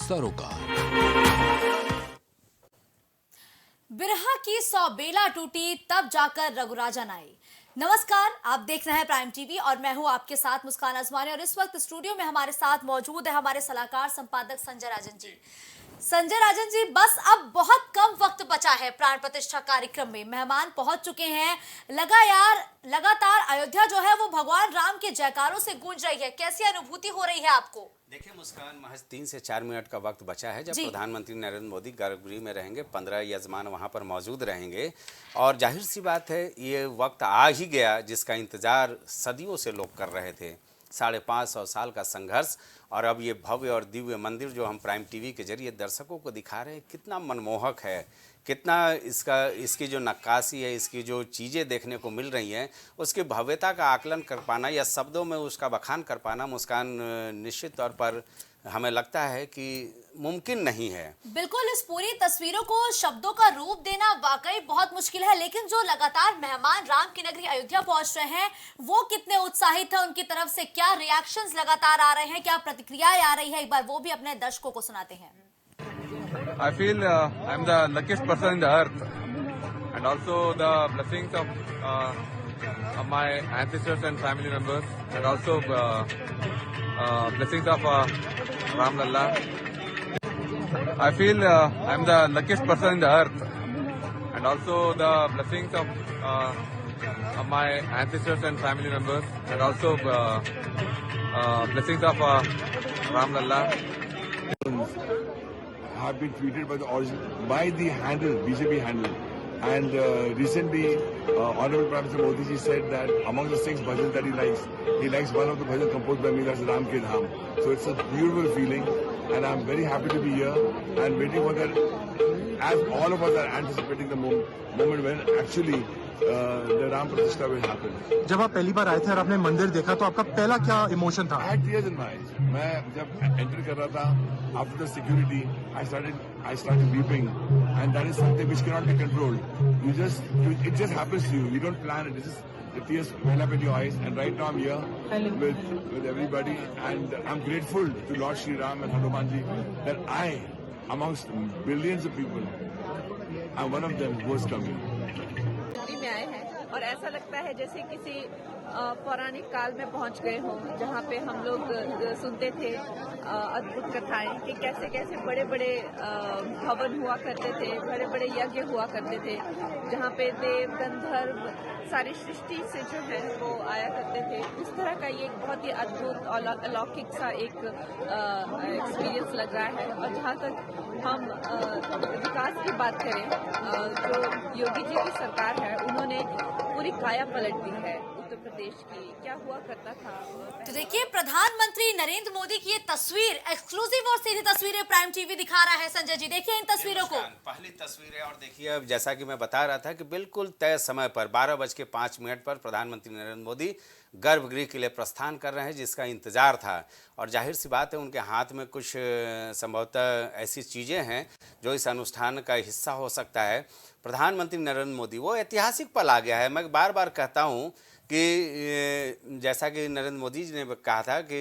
सरोकार। बिरहा की 100 बेला टूटी तब जाकर रघुराजन आई। नमस्कार, आप देख रहे हैं प्राइम टीवी और मैं हूं आपके साथ मुस्कान आजमानी। और इस वक्त स्टूडियो में हमारे साथ मौजूद है हमारे सलाहकार संपादक संजय राजन जी। संजय राजन जी, बस अब बहुत कम वक्त बचा है प्राण प्रतिष्ठा कार्यक्रम में। मेहमान पहुंच चुके हैं। लगातार अयोध्या जो है वो भगवान राम के जयकारों से गूंज रही है। कैसी अनुभूति हो रही है आपको? देखिए मुस्कान, महज 3 से 4 मिनट का वक्त बचा है जब प्रधानमंत्री नरेंद्र मोदी गर्भगृह में रहेंगे। 15 यजमान वहां पर मौजूद रहेंगे और जाहिर सी बात है ये वक्त आ ही गया जिसका इंतजार सदियों से लोग कर रहे थे। 550 साल का संघर्ष और अब ये भव्य और दिव्य मंदिर जो हम प्राइम टीवी के जरिए दर्शकों को दिखा रहे हैं, कितना मनमोहक है, कितना इसकी जो नक्काशी है, इसकी जो चीज़ें देखने को मिल रही हैं, उसकी भव्यता का आकलन कर पाना या शब्दों में उसका बखान कर पाना मुस्कान निश्चित तौर पर हमें लगता है कि मुमकिन नहीं है। बिल्कुल, इस पूरी तस्वीरों को शब्दों का रूप देना वाकई बहुत मुश्किल है। लेकिन जो लगातार मेहमान राम की नगरी अयोध्या पहुंच रहे हैं वो कितने उत्साहित हैं, उनकी तरफ से क्या रिएक्शंस लगातार आ रहे हैं, क्या प्रतिक्रियाएं आ रही है, एक बार वो भी अपने दर्शकों को सुनाते हैं। I feel I'm the luckiest person in the earth, and also the blessings of my ancestors and family members, and also blessings of Ram Lalla. I feel I'm the luckiest person in the earth, and also the blessings of my ancestors and family members, and also blessings of Ram Lalla. Have been tweeted by the handle, BJP handle. And recently, Honorable Prime Minister Modi ji said that among the 6 bhajans that he likes one of the bhajans composed by me, that's Ram Ke Dham. So it's a beautiful feeling, and I'm very happy to be here and waiting for that, as all of us are anticipating the moment when actually the Ram Pratishtha will happen. जब आप पहली बार आए थे और आपने मंदिर देखा तो आपका पहला क्या इमोशन था? I had tears in my eyes. मैं जब एंटर कर रहा था, after the security, I started weeping, and that is something which cannot be controlled. It just happens to you. You don't plan it. It's just the tears well up in your eyes. And right now I'm here with everybody, and I'm grateful to Lord Shri Ram and Hanuman ji that I, amongst billions of people, I'm one of them who has come here. में आए हैं और ऐसा लगता है जैसे किसी पौराणिक काल में पहुंच गए हों, जहां पे हम लोग सुनते थे अद्भुत कथाएं कि कैसे कैसे बड़े बड़े भवन हुआ करते थे, बड़े बड़े यज्ञ हुआ करते थे, जहां पे देव गंधर्व सारी सृष्टि से जो है वो आया करते थे। उस तरह का ये एक बहुत ही अद्भुत और अलौकिक सा एक एक्सपीरियंस लग रहा है। और जहाँ तक हम विकास की बात करें, जो योगी जी की सरकार है उन्होंने पूरी काया पलट दी है उत्तर प्रदेश की। क्या हुआ करता था तो देखिए, प्रधानमंत्री नरेंद्र मोदी की ये तस्वीर, एक्सक्लूसिव और सीधी तस्वीरें प्राइम टीवी दिखा रहा है। संजय जी, देखिए इन तस्वीरों को। पहली तस्वीर है और देखिए अब जैसा कि मैं बता रहा था कि बिल्कुल तय समय पर 12:05 पर प्रधानमंत्री नरेंद्र मोदी गर्भगृह के लिए प्रस्थान कर रहे हैं, जिसका इंतजार था। और जाहिर सी बात है उनके हाथ में कुछ संभवतः ऐसी चीज़ें हैं जो इस अनुष्ठान का हिस्सा हो सकता है। प्रधानमंत्री नरेंद्र मोदी, वो ऐतिहासिक पल आ गया है। मैं बार बार कहता हूँ कि जैसा कि नरेंद्र मोदी जी ने कहा था कि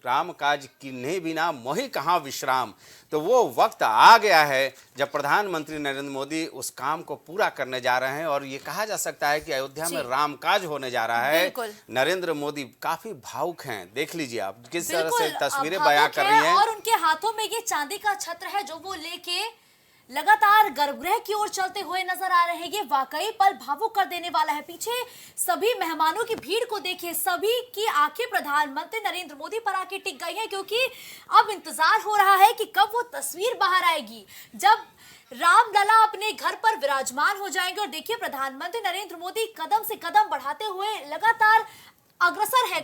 राम काज किन्हीं बिना मोहि कहाँ विश्राम, तो वो वक्त आ गया है जब प्रधानमंत्री नरेंद्र मोदी उस काम को पूरा करने जा रहे हैं। और ये कहा जा सकता है कि अयोध्या में राम काज होने जा रहा है। नरेंद्र मोदी काफी भावुक हैं, देख लीजिए आप किस तरह से तस्वीरें बयां कर रही हैं। और उनके हाथों में ये चांदी का छत्र है जो वो लेके लगातार गर्भगृह की ओर चलते हुए नजर आ रहे हैं। ये वाकई पल भावुक कर देने वाला है। पीछे सभी मेहमानों की भीड़ को देखिए, सभी की आंखें प्रधानमंत्री नरेंद्र मोदी पर आके टिक गई हैं, क्योंकि अब इंतजार हो रहा है कि कब वो तस्वीर बाहर आएगी जब राम लला अपने घर पर विराजमान हो जाएंगे। और देखिए, प्रधानमंत्री नरेंद्र मोदी कदम से कदम बढ़ाते हुए लगातार अग्रसर है।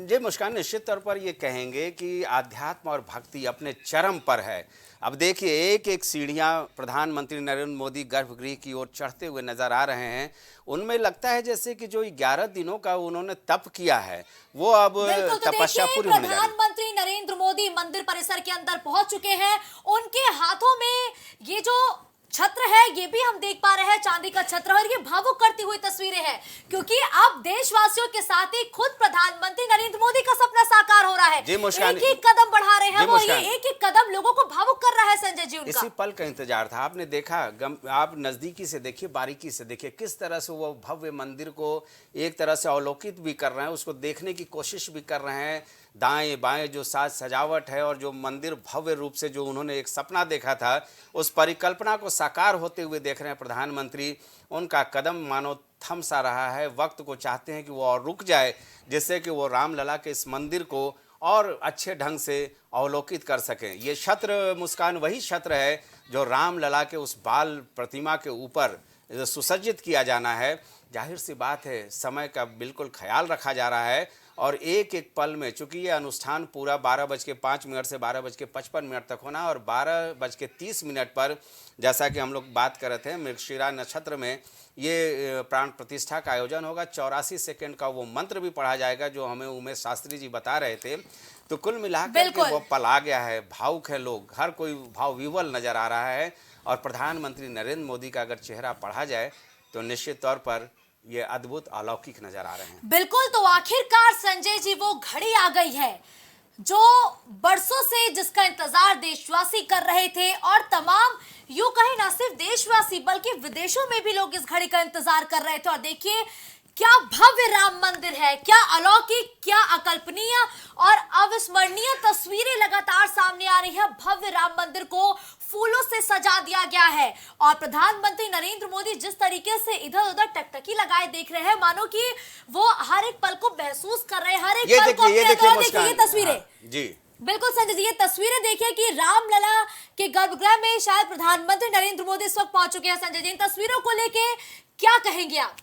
जी मुस्कान, निश्चित तौर पर ये कहेंगे कि आध्यात्म और भक्ति अपने चरम पर है। अब देखिए एक एक सीढ़ियां प्रधानमंत्री नरेंद्र मोदी गर्भगृह की ओर चढ़ते हुए नजर आ रहे हैं। उनमें लगता है जैसे कि जो 11 दिनों का उन्होंने तप किया है वो अब तपस्या पूरी होने जा रही है। प्रधानमंत्री नरेंद्र मोदी मंदिर परिसर के अंदर पहुंच चुके हैं। उनके हाथों में ये जो छत्र है ये भी हम देख पा रहे हैं, चांदी का छत्र, और ये भावुक करती हुई तस्वीरें हैं क्योंकि अब देशवासियों के साथ ही खुद प्रधानमंत्री नरेंद्र मोदी का सपना साकार हो रहा है। जी मुस्कान, एक ही कदम बढ़ा रहे हैं वो, ये मुस्कान, एक एक कदम लोगों को भावुक कर रहा है संजय जी। उनका इसी पल का इंतजार था। आपने देखा, आप नजदीकी से देखिए, बारीकी से देखिए किस तरह से वो भव्य मंदिर को एक तरह से अवलोकित भी कर रहे हैं, उसको देखने की कोशिश भी कर रहे हैं। दाएं बाएं जो साज सजावट है और जो मंदिर भव्य रूप से जो उन्होंने एक सपना देखा था, उस परिकल्पना को साकार होते हुए देख रहे हैं प्रधानमंत्री। उनका कदम मानो थम सा रहा है, वक्त को चाहते हैं कि वो और रुक जाए, जिससे कि वो रामलला के इस मंदिर को और अच्छे ढंग से अवलोकित कर सकें। ये छत्र मुस्कान वही छत्र है जो रामलला के उस बाल प्रतिमा के ऊपर सुसज्जित किया जाना है। जाहिर सी बात है, समय का बिल्कुल ख्याल रखा जा रहा है और एक एक पल में, चूंकि ये अनुष्ठान पूरा 12:05 से 12:55 तक होना, और 12:30 पर जैसा कि हम लोग बात कर रहे थे, मृगशिरा नक्षत्र में ये प्राण प्रतिष्ठा का आयोजन होगा। 84 सेकंड का वो मंत्र भी पढ़ा जाएगा जो हमें उमेश शास्त्री जी बता रहे थे। तो कुल मिलाकर के वो पल आ गया है, भावुक है लोग, हर कोई भाव विवल नजर आ रहा है। और प्रधानमंत्री नरेंद्र मोदी का अगर चेहरा पढ़ा जाए तो निश्चित तौर पर ये अद्भुत अलौकिक नजर आ रहे हैं। बिल्कुल, तो आखिरकार संजय जी वो घड़ी आ गई है जो बरसों से जिसका इंतजार देशवासी कर रहे थे, और तमाम यूं कहीं ना सिर्फ देशवासी बल्कि विदेशों में भी लोग इस घड़ी का इंतजार कर रहे थे। और देखिए क्या भव्य राम मंदिर है, क्या अलौकिक, क्या अकल्पनीय और अविस्मरणीय तस्वीरें लगातार सामने आ रही है। भव्य राम मंदिर को फूलों से सजा दिया गया है और प्रधानमंत्री नरेंद्र मोदी जिस तरीके से इधर उधर टकटकी लगाए देख रहे हैं, मानो कि वो हर एक पल को महसूस कर रहे हैं, हर एक पल को। देखिए ये तस्वीरें जी बिल्कुल संजय जी, ये तस्वीरें देखिए कि रामलला के गर्भगृह में शायद प्रधानमंत्री नरेंद्र मोदी इस वक्त पहुंच चुके हैं। संजय जी, इन तस्वीरों को लेके क्या कहेंगे आप?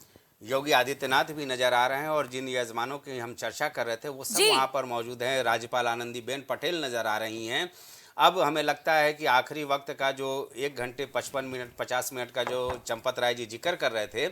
योगी आदित्यनाथ भी नजर आ रहे हैं और जिन यजमानों की हम चर्चा कर रहे थे वो सब वहां पर मौजूद हैं। राज्यपाल आनंदीबेन पटेल नजर आ रही हैं। अब हमें लगता है कि आखिरी वक्त का जो 1 घंटे 50 मिनट का जो चंपत राय जी जिक्र कर रहे थे,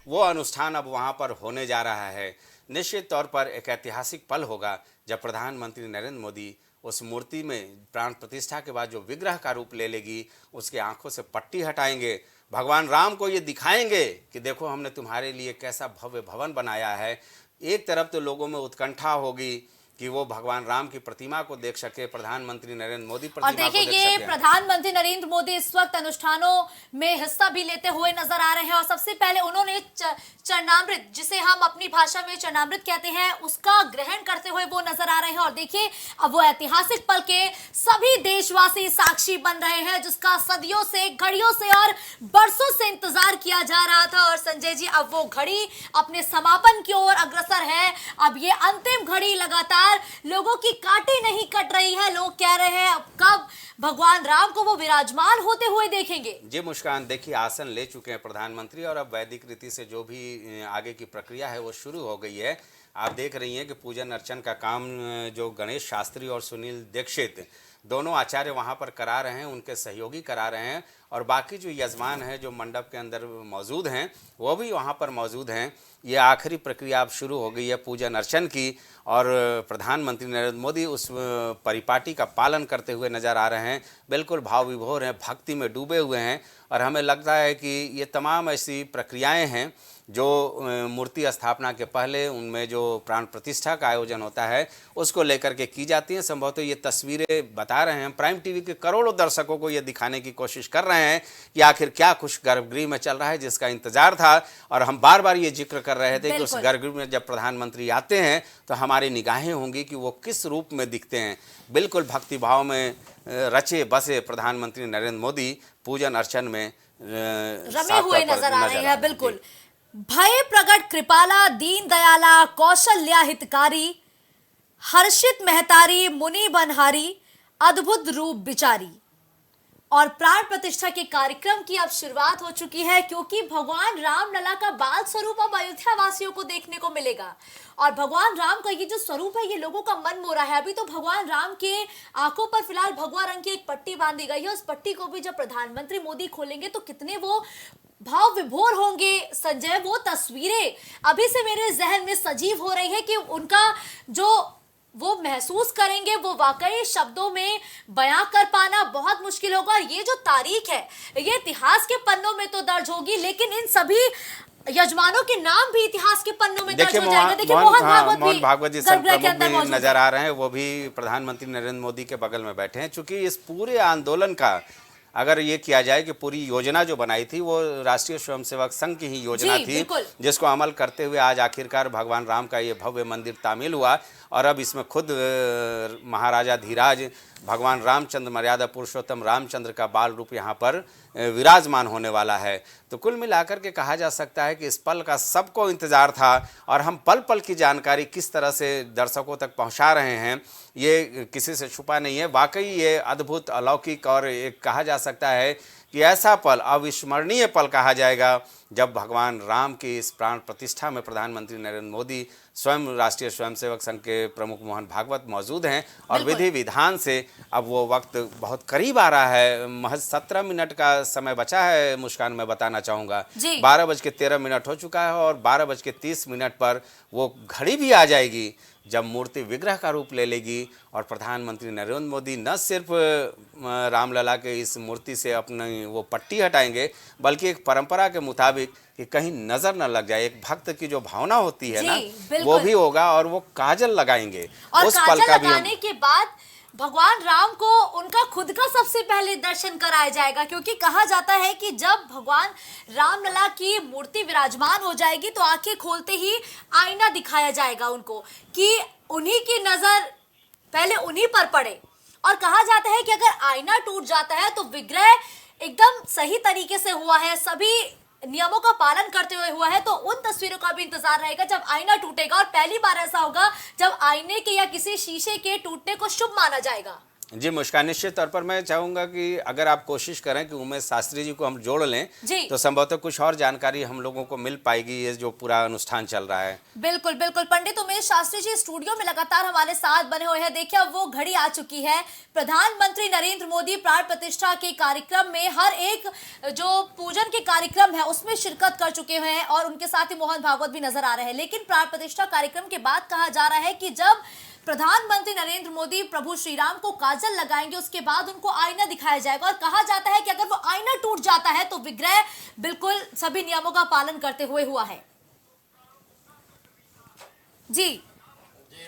वो अनुष्ठान अब वहां पर होने जा रहा है। निश्चित तौर पर एक ऐतिहासिक पल होगा जब प्रधानमंत्री नरेंद्र मोदी उस मूर्ति में प्राण प्रतिष्ठा के बाद जो विग्रह का रूप ले लेगी, उसके आंखों से पट्टी हटाएंगे, भगवान राम को ये दिखाएंगे कि देखो हमने तुम्हारे लिए कैसा भव्य भवन बनाया है। एक तरफ तो लोगों में उत्कंठा होगी कि वो भगवान राम की प्रतिमा को देख सके, प्रधानामंत्री नरेंद्र मोदी प्रतिमा और देखिए को देख सके। ये प्रधानमंत्री नरेंद्र मोदी इस वक्त अनुष्ठानों में हिस्सा भी लेते हुए नजर आ रहे हैं और सबसे पहले उन्होंने चरणामृत, जिसे हम अपनी भाषा में चरणामृत कहते हैं, उसका ग्रहण करते हुए वो नजर आ रहे हैं। और देखिए अब वो ऐतिहासिक पल के सभी देशवासी साक्षी बन रहे हैं जिसका सदियों से, घड़ियों से और बरसों से इंतजार किया जा रहा था। और संजय जी अब वो घड़ी अपने समापन की ओर अग्रसर है। अब ये अंतिम घड़ी लगातार लोगों की काटी नहीं कट रही है। लोग कह रहे हैं अब कब भगवान राम को वो विराजमान होते हुए देखेंगे। जी मुस्कान, देखिए आसन ले चुके हैं प्रधानमंत्री और अब वैदिक रीति से जो भी आगे की प्रक्रिया है वो शुरू हो गई है। आप देख रही हैं कि पूजन अर्चन का काम जो गणेश शास्त्री और सुनील दीक्षित दोनों आचार्य वहां पर करा रहे हैं, उनके सहयोगी करा रहे हैं, और बाकी जो यजमान हैं जो मंडप के अंदर मौजूद हैं वो भी वहां पर मौजूद हैं। ये आखिरी प्रक्रिया अब शुरू हो गई है पूजन अर्चन की, और प्रधानमंत्री नरेंद्र मोदी उस परिपाटी का पालन करते हुए नज़र आ रहे हैं। बिल्कुल भाव विभोर हैं, भक्ति में डूबे हुए हैं, और हमें लगता है कि ये तमाम ऐसी प्रक्रियाएं हैं जो मूर्ति स्थापना के पहले उनमें जो प्राण प्रतिष्ठा का आयोजन होता है उसको लेकर के की जाती हैं। संभवतः ये तस्वीरें बता रहे हैं, प्राइम टीवी के करोड़ों दर्शकों को ये दिखाने की कोशिश कर रहे हैं कि आखिर क्या कुछ गर्भगृह में चल रहा है जिसका इंतजार था। और हम बार बार ये जिक्र कर रहे थे कि उस गर्भगृह में जब प्रधानमंत्री आते हैं तो हमारी निगाहें होंगी कि वो किस रूप में दिखते हैं। बिल्कुल भक्तिभाव में रचे बसे प्रधानमंत्री नरेंद्र मोदी पूजन अर्चन में रमे हुए नजर आ रहे हैं। बिल्कुल, भय प्रगट कृपाला, दीन दयाला, कौशल्या हितकारी, हर्षित महतारी, मुनि बनहारी, अद्भुत रूप बिचारी। और प्राण प्रतिष्ठा के कार्यक्रम की अब शुरुआत हो चुकी है क्योंकि भगवान रामलला का बाल स्वरूप अब अयोध्या वासियों को देखने को मिलेगा। और भगवान राम का ये जो स्वरूप है ये लोगों का मन मोह रहा है। अभी तो भगवान राम के आंखों पर फिलहाल भगवा रंग की एक पट्टी बांधी गई है। उस पट्टी को भी जब प्रधानमंत्री मोदी खोलेंगे तो कितने वो भाव विभोर होंगे। संजय, वो तस्वीरें अभी से मेरे जहन में सजीव हो रही है कि उनका जो वो महसूस करेंगे वो वाकई शब्दों में बयां कर पाना बहुत मुश्किल होगा। ये जो तारीख है ये इतिहास के पन्नों में तो दर्ज होगी, लेकिन इन सभी यजमानों के नाम भी इतिहास के पन्नों में दर्ज हो जाएगा। देखिए मोहन भागवत जी सब गर्भगृह के प्रमुख अंदर भी मौजूद नजर आ रहे हैं, वो भी प्रधानमंत्री नरेंद्र मोदी के बगल में बैठे हैं। चूंकि इस पूरे आंदोलन का अगर ये किया जाए कि पूरी योजना जो बनाई थी वो राष्ट्रीय स्वयंसेवक संघ की ही योजना थी, जिसको अमल करते हुए आज आखिरकार भगवान राम का ये भव्य मंदिर तामील हुआ और अब इसमें खुद महाराजा धीराज भगवान रामचंद्र मर्यादा पुरुषोत्तम रामचंद्र का बाल रूप यहाँ पर विराजमान होने वाला है। तो कुल मिलाकर के कहा जा सकता है कि इस पल का सबको इंतजार था और हम पल पल की जानकारी किस तरह से दर्शकों तक पहुँचा रहे हैं ये किसी से छुपा नहीं है। वाकई ये अद्भुत, अलौकिक और एक कहा जा सकता है कि ऐसा पल, अविस्मरणीय पल कहा जाएगा जब भगवान राम की इस प्राण प्रतिष्ठा में प्रधानमंत्री नरेंद्र मोदी स्वयं राष्ट्रीय स्वयंसेवक संघ के प्रमुख मोहन भागवत मौजूद हैं और विधि विधान से अब वो वक्त बहुत करीब आ रहा है। महज 17 मिनट का समय बचा है मुस्कान, मैं बताना चाहूँगा 12:13 हो चुका है और 12:30 पर वो घड़ी भी आ जाएगी जब मूर्ति विग्रह का रूप ले लेगी और प्रधानमंत्री नरेंद्र मोदी न सिर्फ रामलला के इस मूर्ति से अपनी वो पट्टी हटाएंगे बल्कि एक परंपरा के मुताबिक कि कहीं नजर न लग जाए, एक भक्त की जो भावना होती है ना वो भी होगा और वो काजल लगाएंगे और उस काजल पल का लगाने के बाद भगवान राम को उनका खुद का सबसे पहले दर्शन कराया जाएगा, क्योंकि कहा जाता है कि जब भगवान रामलला की मूर्ति विराजमान हो जाएगी तो आंखें खोलते ही आईना दिखाया जाएगा उनको कि उन्हीं की नजर पहले उन्हीं पर पड़े। और कहा जाता है कि अगर आईना टूट जाता है तो विग्रह एकदम सही तरीके से हुआ है, सभी नियमों का पालन करते हुए हुआ है, तो उन तस्वीरों का भी इंतजार रहेगा जब आईना टूटेगा। और पहली बार ऐसा होगा जब आईने के या किसी शीशे के टूटने को शुभ माना जाएगा। जी मुस्कान, निश्चित तौर पर मैं चाहूंगा कि अगर आप कोशिश करें कि उमेश शास्त्री जी को हम जोड़ लें तो संभवतः कुछ और जानकारी हम लोगों को मिल पाएगी ये जो पूरा अनुष्ठान चल रहा है। बिल्कुल बिल्कुल, पंडित उमेश शास्त्री जी स्टूडियो में लगातार हमारे साथ बने हुए हैं। देखिए अब वो घड़ी आ चुकी है, प्रधानमंत्री नरेंद्र मोदी प्राण प्रतिष्ठा के कार्यक्रम में हर एक जो पूजन के कार्यक्रम है उसमें शिरकत कर चुके हैं और उनके साथ ही मोहन भागवत भी नजर आ रहे हैं। लेकिन प्राण प्रतिष्ठा कार्यक्रम के बाद कहा जा रहा है कि जब प्रधानमंत्री नरेंद्र मोदी प्रभु श्री राम को काजल लगाएंगे उसके बाद उनको आईना दिखाया जाएगा और कहा जाता है कि अगर वो आईना टूट जाता है तो विग्रह बिल्कुल सभी नियमों का पालन करते हुए हुआ है। जी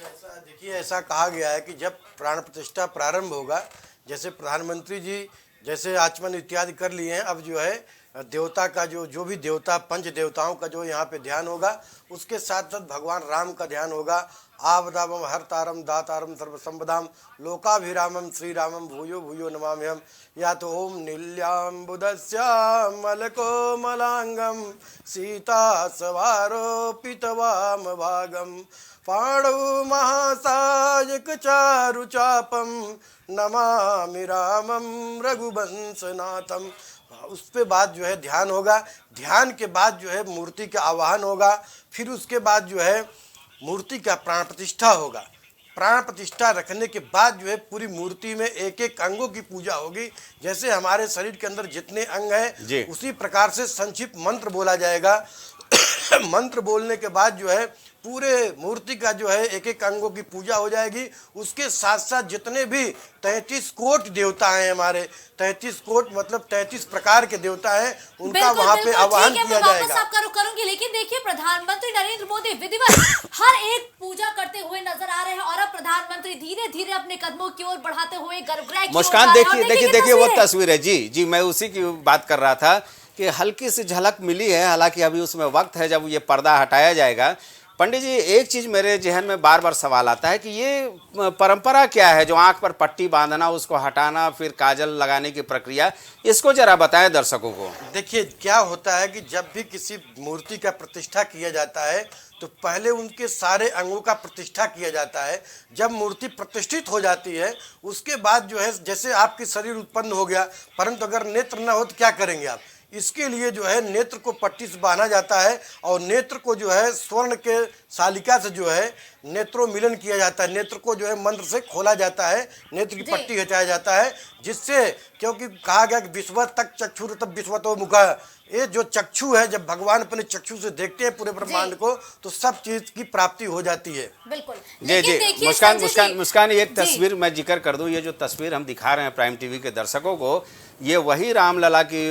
ऐसा देखिए, ऐसा कहा गया है कि जब प्राण प्रतिष्ठा प्रारंभ होगा, जैसे प्रधानमंत्री जी जैसे आचमन इत्यादि कर लिए हैं, अब जो है देवता का जो भी देवता पंच देवताओं का जो यहाँ पे ध्यान होगा, उसके साथ साथ भगवान राम का ध्यान होगा। आवदामम हरतारम दातारम सर्वसंपदाम लोकाभिरामम श्री रामम भूयो भूयो नमाम्यहम्। या तो ओम नील्याम्बुदस्यामलकोमलांगम सीता सवारोपितवाम भागम पाणौ महासायक चारु चापम नमामि रामम रघुवंशनाथम। उस पे बाद जो है ध्यान होगा, ध्यान के बाद जो है मूर्ति का आवाहन होगा, फिर उसके बाद जो है मूर्ति का प्राण प्रतिष्ठा होगा। प्राण प्रतिष्ठा रखने के बाद जो है पूरी मूर्ति में एक एक अंगों की पूजा होगी। जैसे हमारे शरीर के अंदर जितने अंग हैं उसी प्रकार से संक्षिप्त मंत्र बोला जाएगा। मंत्र बोलने के बाद जो है पूरे मूर्ति का जो है एक एक अंगों की पूजा हो जाएगी। उसके साथ साथ जितने भी 33 कोट देवता हैं, हमारे 33 कोट मतलब 33 प्रकार के देवता हैं, उनका वहाँ पे आह्वान किया जाएगा। आपका रुख करूंगी, लेकिन देखिए प्रधानमंत्री नरेंद्र मोदी विधिवत हर एक पूजा करते हुए नजर आ रहे हैं और अब प्रधानमंत्री धीरे धीरे अपने कदमों की ओर बढ़ाते हुए गर्भगृह की मुस्कान देखिए वो तस्वीर है। जी मैं उसी की बात कर रहा था कि हल्की सी झलक मिली है, हालांकि अभी उसमें वक्त है जब ये पर्दा हटाया जाएगा। पंडित जी, एक चीज़ मेरे जहन में बार बार सवाल आता है कि ये परंपरा क्या है जो आंख पर पट्टी बांधना, उसको हटाना, फिर काजल लगाने की प्रक्रिया, इसको जरा बताएं दर्शकों को। देखिए क्या होता है कि जब भी किसी मूर्ति का प्रतिष्ठा किया जाता है तो पहले उनके सारे अंगों का प्रतिष्ठा किया जाता है। जब मूर्ति प्रतिष्ठित हो जाती है उसके बाद जो है जैसे आपके शरीर उत्पन्न हो गया, परंतु अगर नेत्र न हो तो क्या करेंगे आप? इसके लिए जो है नेत्र को पट्टी से बांधा जाता है और नेत्र को जो है स्वर्ण के शालिका से जो है नेत्रों मिलन किया जाता है, नेत्र को जो है मंत्र से खोला जाता है, नेत्र की जी। पट्टी हटाया जाता है, जिससे क्योंकि कहा गया कि विश्व तक चक्षुर तब विश्वतो मुखा, ये जो चक्षु है जब भगवान अपने चक्षु से देखते हैं पूरे ब्रह्मांड को तो सब चीज की प्राप्ति हो जाती है। बिल्कुल। जी लेकिन जी देखिए मुस्कान संजय मुस्कान जी- मुस्कान एक जी। तस्वीर मैं जिक्र कर दूं, ये जो तस्वीर हम दिखा रहे हैं प्राइम टीवी के दर्शकों को, ये वही रामलला की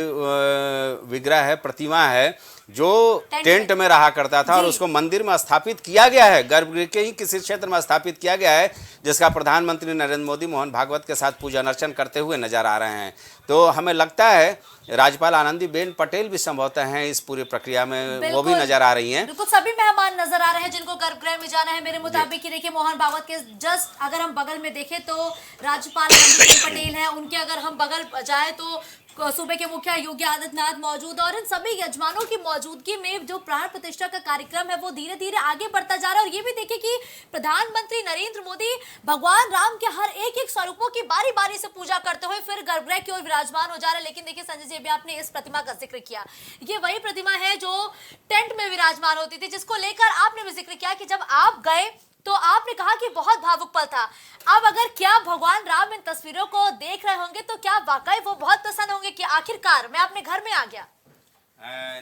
विग्रह है, प्रतिमा है जो टेंट में रहा करता था और जी। उसको मंदिर में स्थापित किया गया है, गर्भगृह के ही किसी क्षेत्र में स्थापित किया गया है, जिसका प्रधानमंत्री नरेंद्र मोदी मोहन भागवत के साथ पूजन अर्चन करते हुए नजर आ रहे हैं। तो हमें लगता है राज्यपाल आनंदीबेन पटेल भी संभवतः हैं इस पूरी प्रक्रिया में, वो भी बिल्कुल। नजर आ रही हैं। बिल्कुल सभी मेहमान नजर आ रहे हैं जिनको गर्भगृह में जाना है। मेरे मुताबिक कि देखिए मोहन भागवत के जस्ट अगर हम बगल में देखें तो राज्यपाल आनंदीबेन पटेल हैं, उनके अगर हम बगल जाए तो सूबे के मुखिया योगी आदित्यनाथ मौजूद, और इन सभी यजमानों की मौजूदगी में जो प्राण प्रतिष्ठा का कार्यक्रम है वो धीरे धीरे आगे बढ़ता जा रहा है। और ये भी देखिए कि प्रधानमंत्री नरेंद्र मोदी भगवान राम के हर एक एक स्वरूपों की बारी बारी से पूजा करते हुए फिर गर्भगृह की ओर विराजमान हो जा रहे हैं। लेकिन देखिए संजय जी, अभी आपने इस प्रतिमा का जिक्र किया, ये वही प्रतिमा है जो टेंट में विराजमान होती थी, जिसको लेकर आपने भी जिक्र किया कि जब आप गए तो आपने कहा कि बहुत भावुक पल था। अब अगर क्या भगवान राम इन तस्वीरों को देख रहे होंगे तो क्या वाकई वो बहुत प्रसन्न होंगे कि आखिरकार मैं अपने घर में आ गया?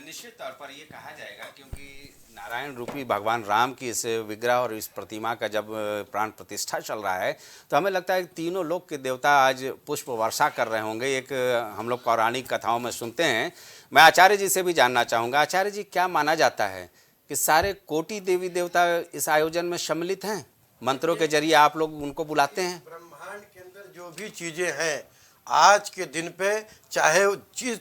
निश्चित तौर पर ये कहा जाएगा, क्योंकि नारायण रूपी भगवान राम की इस विग्रह और इस प्रतिमा का जब प्राण प्रतिष्ठा चल रहा है तो हमें लगता है कि तीनों लोक के देवता आज पुष्प वर्षा कर रहे होंगे। एक हम लोग पौराणिक कथाओं में सुनते हैं। मैं आचार्य जी से भी जानना चाहूँगा, आचार्य जी क्या माना जाता है कि सारे कोटि देवी देवता इस आयोजन में सम्मिलित हैं? मंत्रों के जरिए आप लोग उनको बुलाते हैं? ब्रह्मांड के अंदर जो भी चीजें हैं आज के दिन पे, चाहे चीज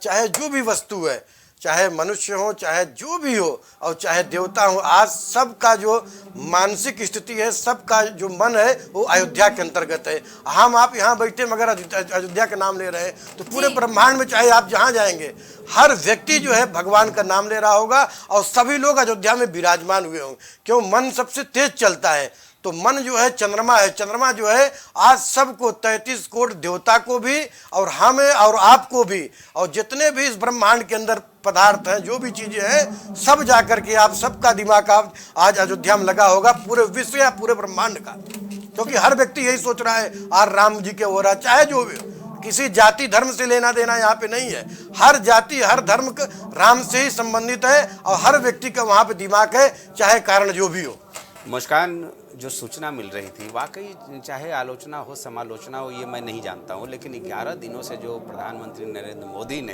चाहे जो भी वस्तु है, चाहे मनुष्य हो चाहे जो भी हो और चाहे देवता हो, आज सबका जो मानसिक स्थिति है, सबका जो मन है वो अयोध्या के अंतर्गत है। हम आप यहाँ बैठे मगर अयोध्या का नाम ले रहे हैं तो पूरे ब्रह्मांड में चाहे आप जहाँ जाएंगे हर व्यक्ति जो है भगवान का नाम ले रहा होगा और सभी लोग अयोध्या में विराजमान हुए होंगे। क्यों? मन सबसे तेज चलता है, तो मन जो है चंद्रमा है, चंद्रमा जो है आज सबको 33 करोड़ देवता को भी और हमें और आपको भी और जितने भी इस ब्रह्मांड के अंदर पदार्थ हैं, जो भी चीजें हैं, सब जाकर के आप सबका दिमाग आज अयोध्या में लगा होगा, पूरे विश्व या पूरे ब्रह्मांड का। क्योंकि हर व्यक्ति यही सोच रहा है आज राम जी के हो रहा, चाहे जो भी, किसी जाति धर्म से लेना देना यहाँ पे नहीं है। हर जाति हर धर्म राम से ही संबंधित है और हर व्यक्ति का वहाँ पे दिमाग है, चाहे कारण जो भी हो। मुस्कान, जो सूचना मिल रही थी वाकई चाहे आलोचना हो समालोचना हो ये मैं नहीं जानता हूँ, लेकिन 11 दिनों से जो प्रधानमंत्री नरेंद्र मोदी ने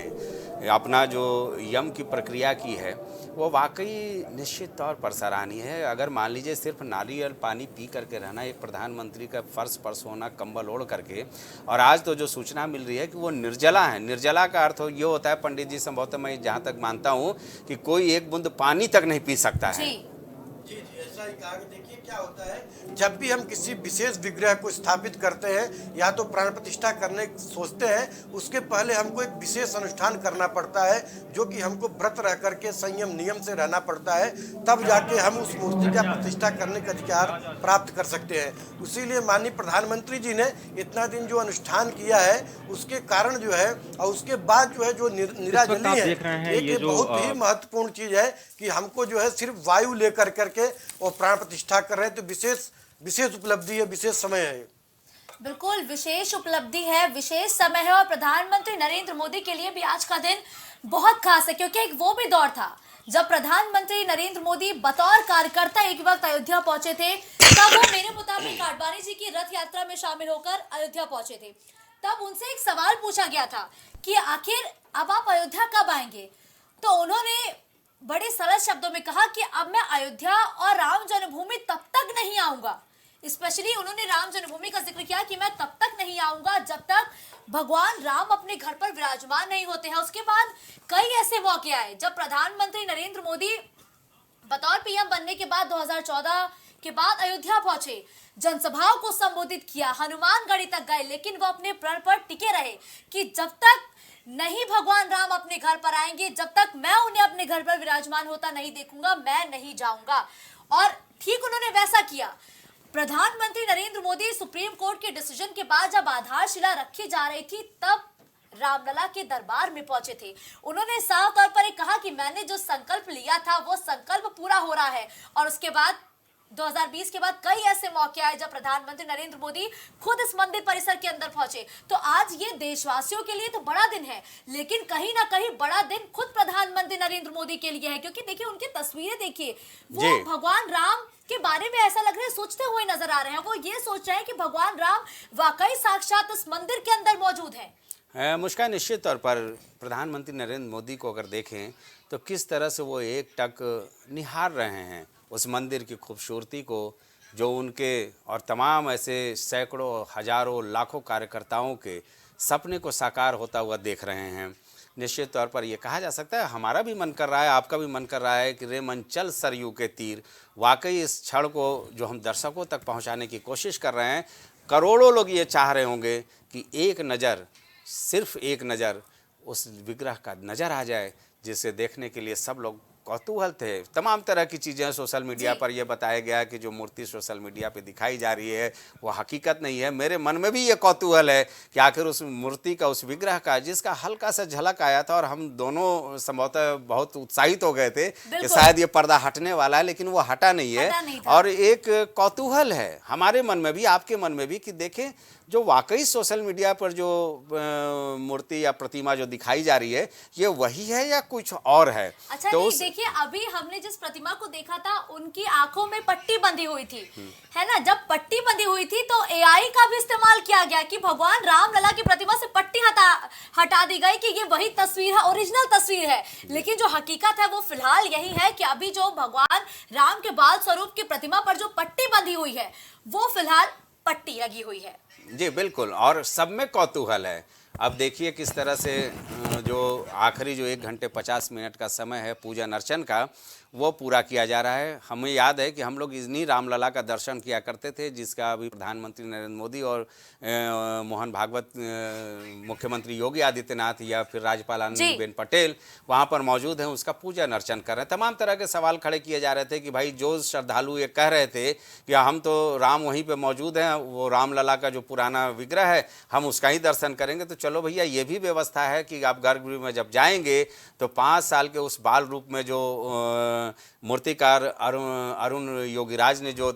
अपना जो यम की प्रक्रिया की है वो वाकई निश्चित तौर पर सराहनीय है। अगर मान लीजिए सिर्फ नारियल पानी पी करके रहना एक प्रधानमंत्री का फर्श परस होना कंबल ओढ़ करके, और आज तो जो सूचना मिल रही है कि वो निर्जला है। निर्जला का अर्थ ये होता है पंडित जी, संभवतः मैं जहाँ तक मानता हूँ कि कोई एक बूंद पानी तक नहीं पी सकता है। जी ऐसा ही कहा। देखिए क्या होता है, जब भी हम किसी विशेष विग्रह को स्थापित करते हैं या तो प्राण प्रतिष्ठा करने सोचते हैं, उसके पहले हमको एक विशेष अनुष्ठान करना पड़ता है, जो कि हमको व्रत रह करके संयम नियम से रहना पड़ता है, तब जाके हम उस मूर्ति का प्रतिष्ठा करने का अधिकार प्राप्त कर सकते हैं। इसीलिए माननीय प्रधानमंत्री जी ने इतना दिन जो अनुष्ठान किया है उसके कारण जो है और उसके बाद जो है जो निराजली है, एक बहुत ही महत्वपूर्ण चीज है कि हमको जो है सिर्फ वायु लेकर करके और प्राण प्रतिष्ठा कर रहे हैं, तो विशेष उपलब्धि है, विशेष समय है। बिल्कुल विशेष उपलब्धि है, विशेष समय है और प्रधानमंत्री नरेंद्र मोदी के लिए भी आज का दिन बहुत खास है, क्योंकि एक वो भी दौर था जब प्रधानमंत्री नरेंद्र मोदी बतौर कार्यकर्ता एक वक्त अयोध्या पहुंचे थे। तब वो मेरे मुताबिक आडवाणी जी की रथ यात्रा में शामिल होकर अयोध्या पहुंचे थे। तब उनसे एक सवाल पूछा गया था कि आखिर अब आप अयोध्या कब आएंगे, तो उन्होंने बड़े सरल शब्दों में कहा कि अब मैं अयोध्या और राम जन्मभूमि तब तक नहीं आऊंगा। स्पेशली उन्होंने राम जन्मभूमि का जिक्र किया कि मैं तब तक नहीं आऊंगा जब तक भगवान राम अपने घर पर विराजमान नहीं होते हैं। उसके बाद कई ऐसे मौके आए जब प्रधानमंत्री नरेंद्र मोदी बतौर पीएम बनने के बाद 2014 के बाद अयोध्या पहुंचे, जनसभाओं को संबोधित किया, हनुमानगढ़ी तक गए, लेकिन वो अपने प्रण पर टिके रहे कि जब तक नहीं भगवान राम अपने घर पर आएंगे, जब तक मैं उन्हें अपने घर पर विराजमान होता नहीं देखूंगा, मैं नहीं जाऊंगा। और ठीक उन्होंने वैसा किया। प्रधानमंत्री नरेंद्र मोदी सुप्रीम कोर्ट के डिसीजन के बाद जब आधारशिला रखी जा रही थी तब रामलला के दरबार में पहुंचे थे। उन्होंने साफ तौर पर कहा कि मैंने जो संकल्प लिया था वो संकल्प पूरा हो रहा है। और उसके बाद 2020 के बाद कई ऐसे मौके आए जब प्रधानमंत्री नरेंद्र मोदी खुद इस मंदिर परिसर के अंदर पहुंचे। तो आज ये देशवासियों के लिए तो बड़ा दिन है, लेकिन कहीं ना कहीं बड़ा दिन खुद प्रधानमंत्री नरेंद्र मोदी के लिए है, क्योंकि देखिए उनकी तस्वीरें देखिए, वो भगवान राम के बारे में ऐसा लग रहा है सोचते हुए नजर आ रहे हैं। वो ये सोच रहे हैं कि भगवान राम वाकई साक्षात इस मंदिर के अंदर मौजूद है। मुस्कान, निश्चित तौर पर प्रधानमंत्री नरेंद्र मोदी को अगर देखें तो किस तरह से वो एक टक निहार रहे हैं उस मंदिर की खूबसूरती को, जो उनके और तमाम ऐसे सैकड़ों हजारों लाखों कार्यकर्ताओं के सपने को साकार होता हुआ देख रहे हैं। निश्चित तौर पर यह कहा जा सकता है, हमारा भी मन कर रहा है, आपका भी मन कर रहा है कि रे मन चल सरयू के तीर। वाकई इस क्षण को जो हम दर्शकों तक पहुंचाने की कोशिश कर रहे हैं, करोड़ों लोग ये चाह रहे होंगे कि एक नज़र, सिर्फ एक नज़र उस विग्रह का नज़र आ जाए, जिसे देखने के लिए सब लोग कौतूहल थे। तमाम तरह की चीज़ें सोशल मीडिया पर यह बताया गया कि जो मूर्ति सोशल मीडिया पे दिखाई जा रही है वो हकीकत नहीं है। मेरे मन में भी ये कौतूहल है कि आखिर उस मूर्ति का, उस विग्रह का, जिसका हल्का सा झलक आया था और हम दोनों संभवतः बहुत उत्साहित हो गए थे कि शायद ये पर्दा हटने वाला है, लेकिन वो हटा नहीं है। और एक कौतूहल है हमारे मन में भी, आपके मन में भी, कि देखें जो वाकई सोशल मीडिया पर जो मूर्ति या प्रतिमा जो दिखाई जा रही है ये वही है या कुछ और है। अच्छा, तो देखिए अभी हमने जिस प्रतिमा को देखा था उनकी आंखों में पट्टी बंधी हुई थी, है ना। जब पट्टी बंधी हुई थी तो एआई का भी इस्तेमाल किया गया कि भगवान रामलला की प्रतिमा से पट्टी हटा दी गई कि ये वही तस्वीर है, ओरिजिनल तस्वीर है। लेकिन जो हकीकत है वो फिलहाल यही है कि अभी जो भगवान राम के बाल स्वरूप की प्रतिमा पर जो पट्टी बंधी हुई है वो फिलहाल पट्टी लगी हुई है। जी बिल्कुल, और सब में कौतूहल है। अब देखिए किस तरह से जो आखिरी जो 1 घंटे 50 मिनट का समय है पूजन अर्चन का, वो पूरा किया जा रहा है। हमें याद है कि हम लोग इन्हीं रामलला का दर्शन किया करते थे, जिसका अभी प्रधानमंत्री नरेंद्र मोदी और मोहन भागवत, मुख्यमंत्री योगी आदित्यनाथ या फिर राज्यपाल आनंदीबेन पटेल वहाँ पर मौजूद हैं, उसका पूजन अर्चन कर रहे हैं। तमाम तरह के सवाल खड़े किए जा रहे थे कि भाई जो श्रद्धालु ये कह रहे थे कि हम तो राम वहीं पर मौजूद हैं, वो रामलला का जो पुराना विग्रह है हम उसका ही दर्शन करेंगे, तो चलो भैया ये भी व्यवस्था है कि आप गर्भगृह में जब जाएंगे तो 5 साल के उस बाल रूप में जो मूर्तिकार अरुण योगीराज ने जो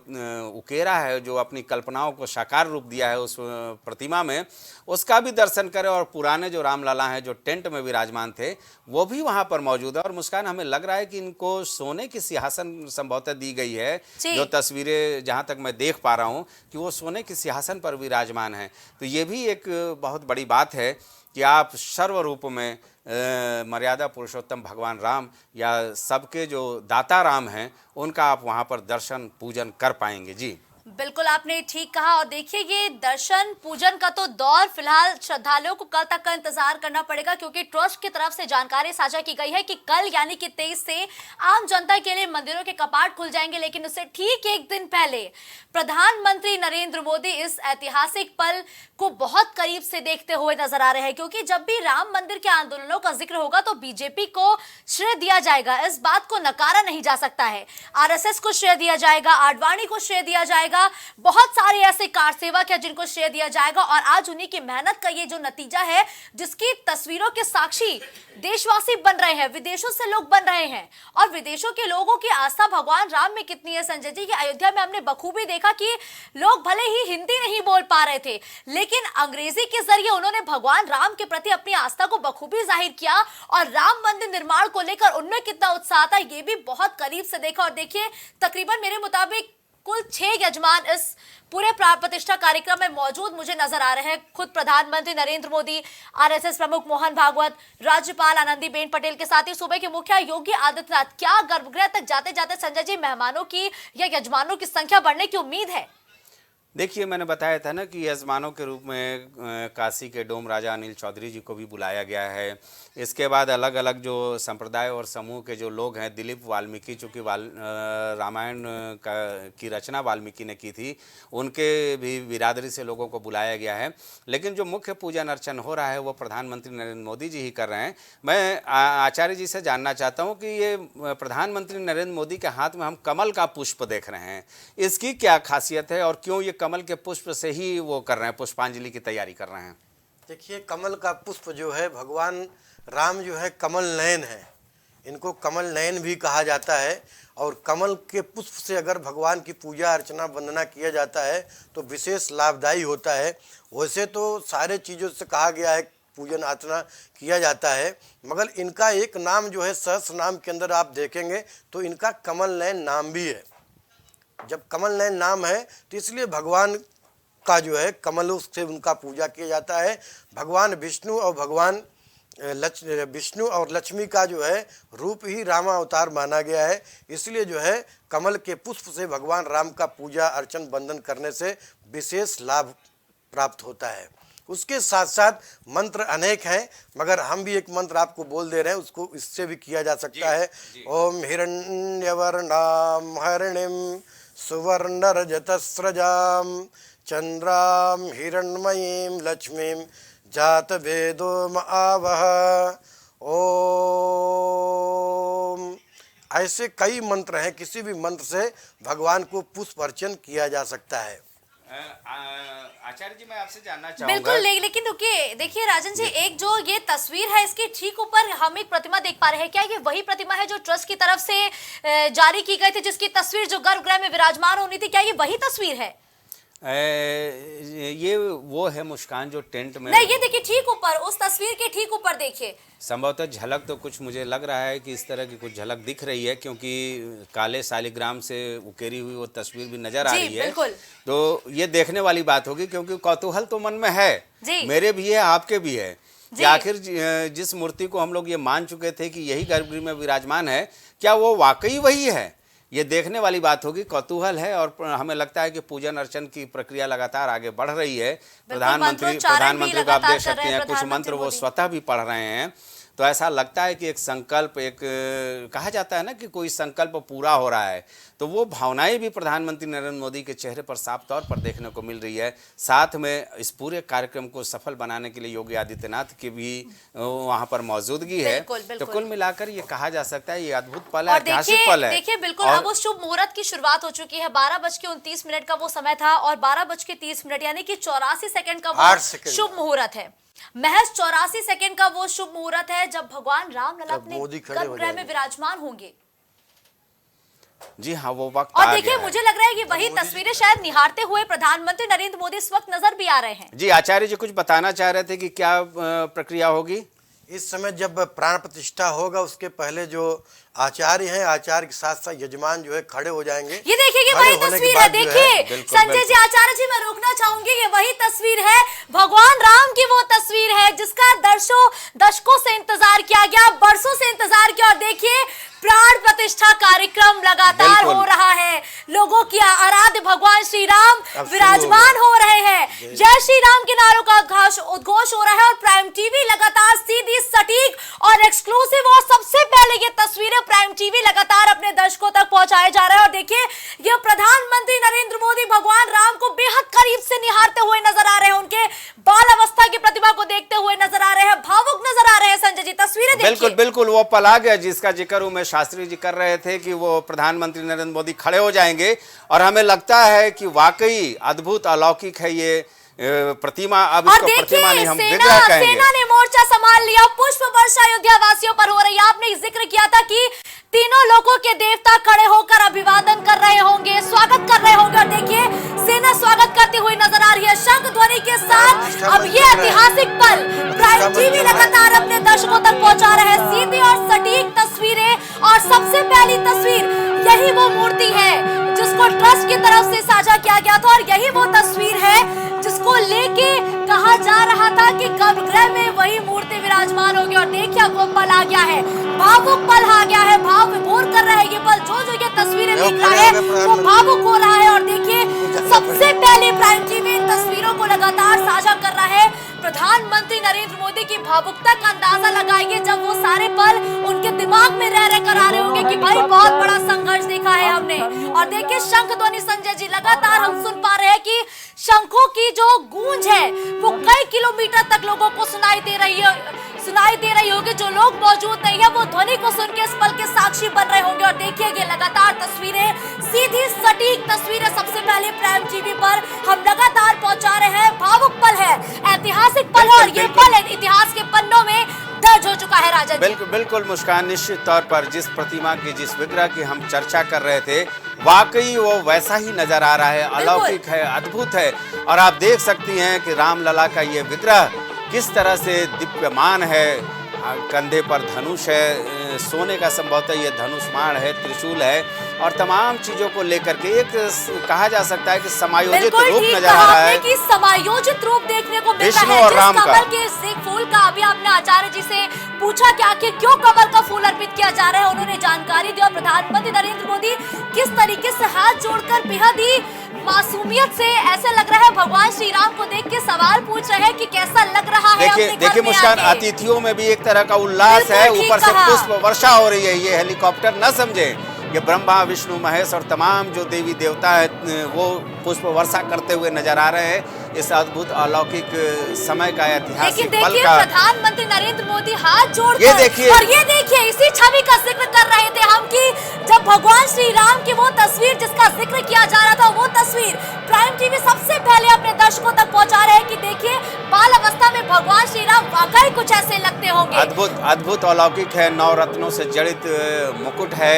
उकेरा है, जो अपनी कल्पनाओं को साकार रूप दिया है उस प्रतिमा में, उसका भी दर्शन करें। और पुराने जो रामलला हैं जो टेंट में विराजमान थे वो भी वहाँ पर मौजूद है। और मुस्कान, हमें लग रहा है कि इनको सोने की सिंहासन संभवतः दी गई है। जो तस्वीरें जहाँ तक मैं देख पा रहा हूँ कि वो सोने की सिंहासन पर विराजमान है। तो ये भी एक बहुत बड़ी बात है कि आप सर्व रूप में मर्यादा पुरुषोत्तम भगवान राम या सबके जो दाता राम हैं उनका आप वहाँ पर दर्शन पूजन कर पाएंगे। जी बिल्कुल, आपने ठीक कहा। और देखिए ये दर्शन पूजन का तो दौर फिलहाल श्रद्धालुओं को कल तक का इंतजार करना पड़ेगा, क्योंकि ट्रस्ट की तरफ से जानकारी साझा की गई है कि कल यानी कि 23 से आम जनता के लिए मंदिरों के कपाट खुल जाएंगे। लेकिन उससे ठीक एक दिन पहले प्रधानमंत्री नरेंद्र मोदी इस ऐतिहासिक पल को बहुत करीब से देखते हुए नजर आ रहे हैं, क्योंकि जब भी राम मंदिर के आंदोलनों का जिक्र होगा तो बीजेपी को श्रेय दिया जाएगा, इस बात को नकारा नहीं जा सकता है। आरएसएस को श्रेय दिया जाएगा, आडवाणी को श्रेय दिया जाएगा, बहुत सारे ऐसे कार सेवक हैं जिनको श्रेय दिया जाएगा। और आज उन्हीं की मेहनत का ये जो नतीजा है, जिसकी तस्वीरों के साक्षी देशवासी बन रहे हैं, विदेशों से लोग बन रहे हैं। और विदेशों के लोगों की आस्था भगवान राम में कितनी है संजय जी, कि अयोध्या में हमने बखूबी देखा कि लोग भले ही हिंदी नहीं बोल पा रहे थे, लेकिन अंग्रेजी के जरिए उन्होंने भगवान राम के प्रति अपनी आस्था को बखूबी जाहिर किया। और राम मंदिर निर्माण को लेकर उनमें कितना उत्साह था ये भी बहुत करीब से देखा। और देखिए तकरीबन मेरे मुताबिक कुल 6 यजमान इस पूरे प्राण प्रतिष्ठा कार्यक्रम में मौजूद मुझे नजर आ रहे हैं। खुद प्रधानमंत्री नरेंद्र मोदी, आरएसएस प्रमुख मोहन भागवत, राज्यपाल आनंदीबेन पटेल के साथ ही सूबे के मुखिया योगी आदित्यनाथ। क्या गर्भगृह तक जाते जाते संजय जी मेहमानों की या यजमानों की संख्या बढ़ने की उम्मीद है? देखिए, मैंने बताया था ना कि यजमानों के रूप में काशी के डोम राजा अनिल चौधरी जी को भी बुलाया गया है। इसके बाद अलग अलग जो संप्रदाय और समूह के जो लोग हैं, दिलीप वाल्मीकि, चूँकि रामायण की रचना वाल्मीकि ने की थी, उनके भी बिरादरी से लोगों को बुलाया गया है। लेकिन जो मुख्य पूजन अर्चन हो रहा है वो प्रधानमंत्री नरेंद्र मोदी जी ही कर रहे हैं। मैं आचार्य जी से जानना चाहता हूँ कि ये प्रधानमंत्री नरेंद्र मोदी के हाथ में हम कमल का पुष्प देख रहे हैं, इसकी क्या खासियत है और क्यों ये कमल के पुष्प से ही वो कर रहे हैं, पुष्पांजलि की तैयारी कर रहे हैं? देखिए, कमल का पुष्प जो है, भगवान राम जो है कमल नयन है, इनको कमल नयन भी कहा जाता है। और कमल के पुष्प से अगर भगवान की पूजा अर्चना वंदना किया जाता है तो विशेष लाभदायी होता है। वैसे तो सारे चीज़ों से कहा गया है पूजन अर्चना किया जाता है, मगर इनका एक नाम जो है सहस्र नाम के अंदर आप देखेंगे तो इनका कमल नयन नाम भी है। जब कमल नयन नाम है तो इसलिए भगवान का जो है कमलों से उनका पूजा किया जाता है। भगवान विष्णु और लक्ष्मी का जो है रूप ही रामा अवतार माना गया है। इसलिए जो है कमल के पुष्प से भगवान राम का पूजा अर्चन वंदन करने से विशेष लाभ प्राप्त होता है। उसके साथ साथ मंत्र अनेक हैं, मगर हम भी एक मंत्र आपको बोल दे रहे हैं, उसको इससे भी किया जा सकता है। ओम हिरण्यवर्णाम हरिणीम सुवर्णरजतस्रजाम चंद्राम हिरण्मयीं लक्ष्मीं जात वेदो आवह। ओम। ऐसे कई मंत्र हैं, किसी भी मंत्र से भगवान को पुष्प अर्चन किया जा सकता है। आचार्य जी, मैं आपसे जानना चाहूंगा। बिल्कुल, लेकिन रुकिए, देखिए राजन जी, एक जो ये तस्वीर है इसके ठीक ऊपर हम एक प्रतिमा देख पा रहे हैं। क्या ये वही प्रतिमा है जो ट्रस्ट की तरफ से जारी की गई थी, जिसकी तस्वीर जो गर्भगृह में विराजमान होनी थी? क्या ये वही तस्वीर है? ये वो है मुस्कान जो टेंट में। नहीं, ये देखिए ठीक ऊपर, उस तस्वीर के ठीक ऊपर देखिए। संभवतः झलक तो कुछ मुझे लग रहा है कि इस तरह की कुछ झलक दिख रही है, क्योंकि काले शालिग्राम से उकेरी हुई वो तस्वीर भी नजर आ रही है। तो ये देखने वाली बात होगी, क्योंकि कौतूहल तो मन में है, मेरे भी है, आपके भी है, कि आखिर जिस मूर्ति को हम लोग ये मान चुके थे कि यही गर्भगृह में विराजमान है, क्या वो वाकई वही है? ये देखने वाली बात होगी, कौतूहल है। और हमें लगता है कि पूजन अर्चन की प्रक्रिया लगातार आगे बढ़ रही है। प्रधानमंत्री को आप देख सकते हैं, कुछ मंत्र वो स्वतः भी पढ़ रहे हैं। तो ऐसा लगता है कि एक संकल्प, एक कहा जाता है ना कि कोई संकल्प पूरा हो रहा है, तो वो भावनाएं भी प्रधानमंत्री नरेंद्र मोदी के चेहरे पर साफ तौर पर देखने को मिल रही है। साथ में इस पूरे कार्यक्रम को सफल बनाने के लिए योगी आदित्यनाथ की भी वहां पर मौजूदगी है। तो कुल मिलाकर ये कहा जा सकता है ये अद्भुत पल है, ऐतिहासिक पल है। देखिए बिल्कुल, अब उस शुभ मुहूर्त की शुरुआत हो चुकी है। 12:29 का वो समय था और 12:30 यानी कि 84 सेकंड का वो शुभ मुहूर्त है। महज 84 सेकंड का वो शुभ मुहूर्त है जब भगवान राम लला अपने गर्भगृह में विराजमान होंगे। जी हाँ, वो वक्त और देखिए, मुझे लग रहा है कि वही तस्वीरें शायद निहारते हुए प्रधानमंत्री नरेंद्र मोदी इस वक्त नजर भी आ रहे हैं। जी, आचार्य जी कुछ बताना चाह रहे थे कि क्या प्रक्रिया होगी इस समय जब प्राण प्रतिष्ठा होगा? उसके पहले जो आचार्य हैं, आचार्य के साथ साथ यजमान जो है खड़े हो जाएंगे। ये देखिए, ये वही तस्वीर है। देखिए संजय जी, आचार्य जी, मैं रोकना चाहूंगी, ये वही तस्वीर है, भगवान राम की वो तस्वीर है जिसका दशकों से इंतजार किया गया, बरसों से इंतजार किया। और देखिए, प्राण प्रतिष्ठा कार्यक्रम लगातार हो रहा है। लोगों की आराध्य भगवान श्री राम विराजमान हो रहे हैं। जय श्री राम के नारों का उद्घोष हो रहा है और प्राइम टीवी लगातार सीधी, सटीक और एक्सक्लूसिव और सबसे पहले ये तस्वीरें प्राइम टीवी लगातार अपने दर्शकों तक पहुंचाए जा रहे हैं। और देखिए, ये प्रधानमंत्री नरेंद्र मोदी भगवान राम को बेहद करीब से निहारते हुए नजर आ रहे हैं, उनके बाल अवस्था की प्रतिमा को देखते हुए नजर आ रहे हैं, भावुक नजर आ रहे हैं। संजय जी, तस्वीरें देखिए। बिल्कुल बिल्कुल, वो पल आ गया जिसका जिक्र उमेश शास्त्री जी कर रहे थे कि वो प्रधानमंत्री नरेंद्र मोदी खड़े हो जाएंगे। और हमें लगता है कि वाकई अद्भुत अलौकिक है ये प्रतिमा। अब इसको प्रतिमा नहीं, हम विग्रह कहेंगे। सेना ने मोर्चा संभाल लिया, पुष्प वर्षा अयोध्या वासियों पर हो रही है। आपने जिक्र किया था कि तीनों लोगों के देवता खड़े होकर अभिवादन कर रहे होंगे, स्वागत कर रहे होंगे। और देखिए, सेना स्वागत करती हुई नजर आ रही है शंख ध्वनि के साथ। अब ये ऐतिहासिक पल प्राइम टीवी लगातार अपने दर्शकों तक पहुंचा रहे हैं, सीधी और सटीक तस्वीरें। और सबसे पहली तस्वीर, यही वो मूर्ति है जिसको ट्रस्ट की तरफ से साझा किया गया था, और यही वो तस्वीर है जिसको लेके कहा जा रहा था कि गर्भगृह में वही मूर्ति विराजमान होगी। और देखिए, वो पल आ गया है, भावुक पल आ गया है, भाव विभोर कर रहा है ये पल। जो ये तस्वीरें देख रहा है वो भावुक हो रहा है। और देखिए, सबसे पहले प्राइम टीवी इन तस्वीरों को लगातार साझा कर रहा है। प्रधानमंत्री नरेंद्र मोदी की भावुकता का अंदाजा लगाएंगे जब वो सारे पल उनके दिमाग में रह कर आ रहे होंगे कि भाई बहुत बड़ा संघर्ष देखा है हमने। और देखिए, शंख ध्वनि संजय जी, लगातार हम सुन पा रहे हैं कि शंखों की जो गूंज है वो कई किलोमीटर तक लोगों को सुनाई दे रही होगी। जो लोग मौजूद नहीं है वो ध्वनि को सुन के इस पल के साक्षी बन रहे होंगे। और देखिए, ये लगातार तस्वीरें, सीधी सटीक तस्वीरें सबसे पहले प्राइम टीवी पर हम लगातार पहुंचा रहे हैं। भावुक पल है, ऐतिहासिक पल है, और ये पल इतिहास के पन्नों में दर्ज हो चुका है। राजा रंजन जी। बिल्कुल बिल्कुल मुस्कान, निश्चित तौर पर जिस प्रतिमा की, जिस विग्रह की हम चर्चा कर रहे थे, वाकई वो वैसा ही नजर आ रहा है, अलौकिक है, अद्भुत है। और आप देख सकती हैं कि रामलला का ये विग्रह किस तरह से दिव्यमान है। कंधे पर धनुष है, सोने का संभवतः ये धनुष्मान है, त्रिशूल है, और तमाम चीजों को लेकर के एक कहा जा सकता है कि समायोजित रूप नजर आ रहा है। कि समायोजित रूप देखने को मिल रहा विष्णु है। और राम का। कमल के इस एक फूल का अभी आपने आचार्य जी से पूछा कि आखिर क्यों कमल का फूल अर्पित किया जा रहा है, उन्होंने जानकारी दी। और प्रधानमंत्री नरेंद्र मोदी किस तरीके से हाथ जोड़कर बेहद ही मासूमियत से, ऐसे लग रहा है भगवान श्री राम को देख के सवाल पूछ रहे हैं कि कैसा लग रहा है। देखिए मुस्कान, अतिथियों में भी एक तरह का उल्लास है, ऊपर से पुष्प वर्षा हो रही है। ये हेलीकॉप्टर न समझे, ये ब्रह्मा विष्णु महेश और तमाम जो देवी देवता है वो पुष्प वर्षा करते हुए नजर आ रहे हैं इस अद्भुत अलौकिक समय का, ऐतिहासिक पल का। प्रधानमंत्री नरेंद्र मोदी हाथ जोड़कर, ये देखिए, और ये देखिए इसी छवि का जिक्र कर रहे थे हम कि जब भगवान श्री राम की वो तस्वीर जिसका जिक्र किया जा रहा था, वो तस्वीर प्राइम टीवी सबसे पहले अपने दर्शकों तक पहुंचा रहे हैं कि देखिए बाल अवस्था में भगवान श्री राम वाकई कुछ ऐसे लगते होंगे। अद्भुत अद्भुत अलौकिक है, नवरत्नों से जड़ित मुकुट है,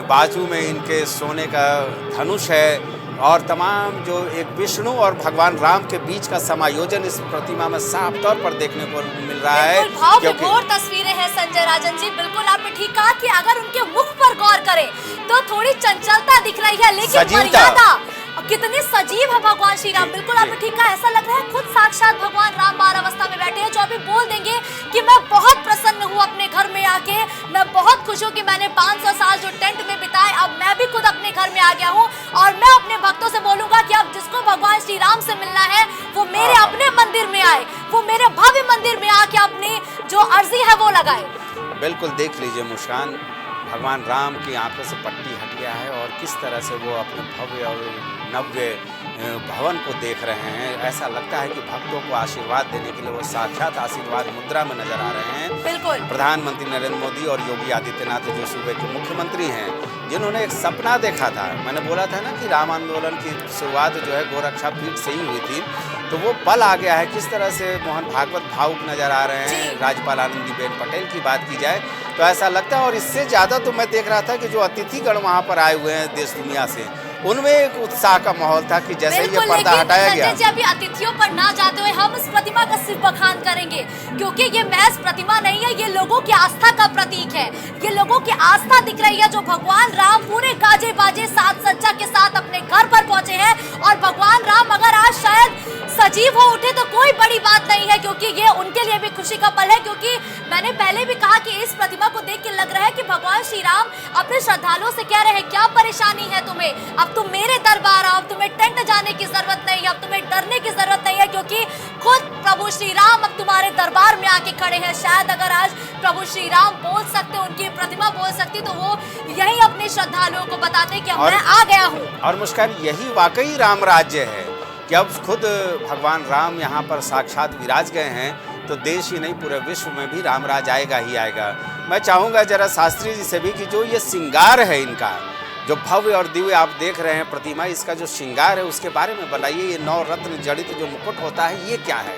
बाजू में इनके सोने का धनुष है, और तमाम जो एक विष्णु और भगवान राम के बीच का समायोजन इस प्रतिमा में साफ तौर पर देखने को मिल रहा है। भावविभोर तस्वीरें हैं संजय राजन जी। बिल्कुल आपने ठीक कहा कि अगर उनके मुख पर गौर करें तो थोड़ी चंचलता दिख रही है, लेकिन मर्यादा कितने सजीव है भगवान श्री राम। बिल्कुल आपने ठीक कहा, ऐसा लग रहा है खुद साक्षात भगवान राम बाल अवस्था में बैठे हैं, जो अभी बोल देंगे कि मैं बहुत प्रसन्न हूँ अपने घर में आके, मैं बहुत खुश हूँ कि मैंने 500 साल जो टेंट में बिताए, अब मैं भी खुद अपने घर में आ गया हूँ। और मैं अपने भक्तों से बोलूंगा कि अब जिसको भगवान श्री राम से मिलना है वो मेरे अपने मंदिर में आए, वो मेरे भव्य मंदिर में आके अपनी जो अर्जी है वो लगाए। बिल्कुल देख लीजिए मुस्कान, भगवान राम की आंखों से पट्टी हट गया है और किस तरह से वो अपने भव्य और नव्य भवन को देख रहे हैं। ऐसा लगता है कि भक्तों को आशीर्वाद देने के लिए वो साक्षात आशीर्वाद मुद्रा में नजर आ रहे हैं। बिल्कुल प्रधानमंत्री नरेंद्र मोदी और योगी आदित्यनाथ जो सूबे के मुख्यमंत्री हैं, जिन्होंने एक सपना देखा था। मैंने बोला था ना कि राम आंदोलन की शुरुआत जो है गोरक्षा पीठ से ही हुई थी, तो वो पल आ गया है। किस तरह से मोहन भागवत भावुक नजर आ रहे हैं। राज्यपाल आनंदीबेन पटेल की बात की जाए तो ऐसा लगता है, और इससे ज़्यादा तो मैं देख रहा था कि जो अतिथिगण वहाँ पर आए हुए हैं देश दुनिया से, उनमें एक उत्साह का माहौल था कि जैसे ये पर्दा हटाया गया। अभी अतिथियों पर ना जाते हुए हम इस प्रतिमा का सिर्फ बखान करेंगे, क्योंकि ये महज प्रतिमा नहीं है, ये लोगों की आस्था का प्रतीक है। ये लोगों की आस्था दिख रही है, जो भगवान राम पूरे गाजे बाजे साज सज्जा के साथ अपने घर पर पहुंचे हैं। और भगवान राम अगर आज शायद सजीव हो उठे तो कोई बड़ी बात नहीं है, क्योंकि ये उनके लिए भी खुशी का पल है। क्योंकि मैंने पहले भी कहा कि इस प्रतिमा को देख के लग रहा है कि भगवान श्री राम अपने श्रद्धालुओं से कह रहे हैं, क्या परेशानी है तुम्हें, अब तुम मेरे दरबार आओ, अब तुम्हें टेंट जाने की जरूरत नहीं है, अब तुम्हें डरने की जरूरत नहीं है, क्योंकि खुद प्रभु श्री राम अब तुम्हारे दरबार में आके खड़े हैं। शायद अगर आज प्रभु श्री राम बोल सकते, उनकी प्रतिमा बोल सकती, तो वो यही अपने श्रद्धालुओं को बताते कि मैं आ गया हूँ। और मुस्कान, यही वाकई राम राज्य है कि अब खुद भगवान राम यहाँ पर साक्षात विराज गए हैं, तो देश ही नहीं पूरे विश्व में भी राम राज आएगा ही आएगा। मैं चाहूँगा जरा शास्त्री जी से भी कि जो ये श्रृंगार है इनका, जो भव्य और दिव्य आप देख रहे हैं प्रतिमा, इसका जो श्रृंगार है उसके बारे में बताइए। ये नवरत्न जड़ित जो मुकुट होता है, ये क्या है?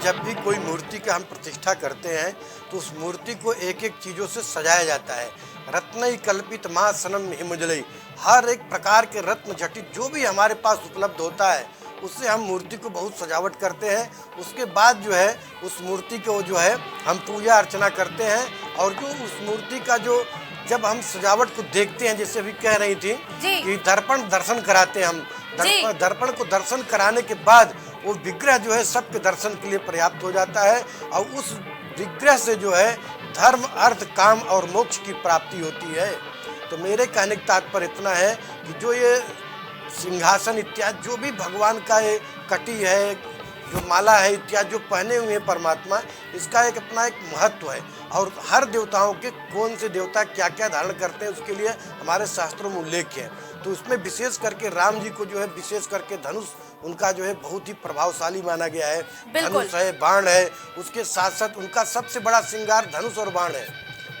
जब भी कोई मूर्ति का हम प्रतिष्ठा करते हैं तो उस मूर्ति को एक एक चीज़ों से सजाया जाता है। रत्न कल्पित माँ सनम हिमुजलई, हर एक प्रकार के रत्न जटित जो भी हमारे पास उपलब्ध होता है उससे हम मूर्ति को बहुत सजावट करते हैं। उसके बाद जो है उस मूर्ति को जो है हम पूजा अर्चना करते हैं। और जो उस मूर्ति का जो जब हम सजावट को देखते हैं, जैसे अभी कह रही थी कि दर्पण दर्शन कराते हैं हम, दर्पण को दर्शन कराने के बाद वो विग्रह जो है सबके दर्शन के लिए पर्याप्त हो जाता है। और उस विग्रह से जो है धर्म अर्थ काम और मोक्ष की प्राप्ति होती है। तो मेरे कहने का तात्पर्य इतना है कि जो ये सिंहासन इत्यादि जो भी भगवान का ये कटी है, जो माला है इत्यादि जो पहने हुए हैं परमात्मा, इसका एक अपना एक महत्व है। और हर देवताओं के कौन से देवता क्या क्या धारण करते हैं उसके लिए हमारे शास्त्रों में उल्लेख है। तो उसमें विशेष करके राम जी को जो है विशेष करके धनुष उनका जो है बहुत ही प्रभावशाली माना गया है। धनुष है, बाण है, उसके साथ साथ उनका सबसे बड़ा श्रृंगार धनुष और बाण है।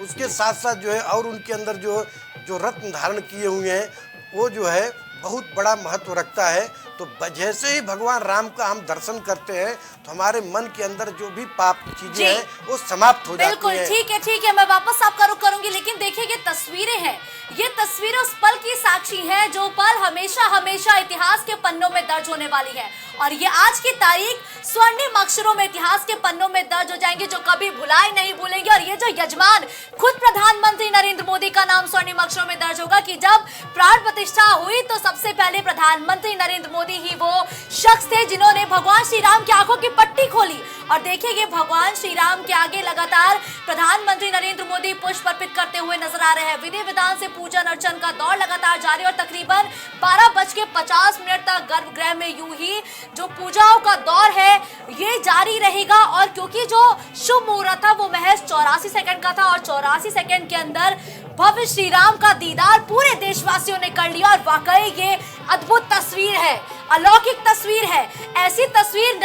उसके साथ साथ जो है और उनके अंदर जो रत्न धारण किए हुए हैं वो जो है बहुत बड़ा महत्व रखता है। तो तो जैसे ही भगवान राम का हम दर्शन करते हैं तो हमारे मन के अंदर जो भी पाप चीजें जी। हैं वो समाप्त हो जाती बिल्कुल है। ठीक है, मैं वापस आपका रुख करूंगी, लेकिन देखिए ये तस्वीरें हैं, ये तस्वीरें उस पल की साक्षी हैं जो पल हमेशा हमेशा इतिहास के पन्नों में दर्ज होने वाली है, और ये आज की तारीख स्वर्णिम अक्षरों में इतिहास के पन्नों में दर्ज हो जाएंगे, जो कभी भुलाए नहीं भूलेंगे। और ये जो यजमान खुद प्रधानमंत्री नरेंद्र मोदी का नाम स्वर्णिम अक्षरों में दर्ज होगा कि जब प्राण प्रतिष्ठा हुई तो सबसे पहले प्रधानमंत्री नरेंद्र मोदी ही वो शख्स थे जिन्होंने भगवान श्री राम की आंखों की पट्टी खोली। और देखिए ये भगवान श्री राम के आगे लगातार प्रधानमंत्री नरेंद्र मोदी पुष्प अर्पित करते हुए नजर आ रहे हैं। विधि विधान से पूजन अर्चन का दौर लगातार जारी, और तकरीबन 12:50 तक गर्भगृह में यूं ही जो पूजाओं का दौर है ये जारी रहेगा। और क्योंकि जो शुभ मुहूर्त था वो महज 84 सेकंड का था, और 84 सेकंड के अंदर भव्य श्री राम का दीदार पूरे देशवासियों ने कर लिया। और वाकई ये अद्भुत तस्वीर है, अलौकिक तस्वीर है। ऐसी तस्वीर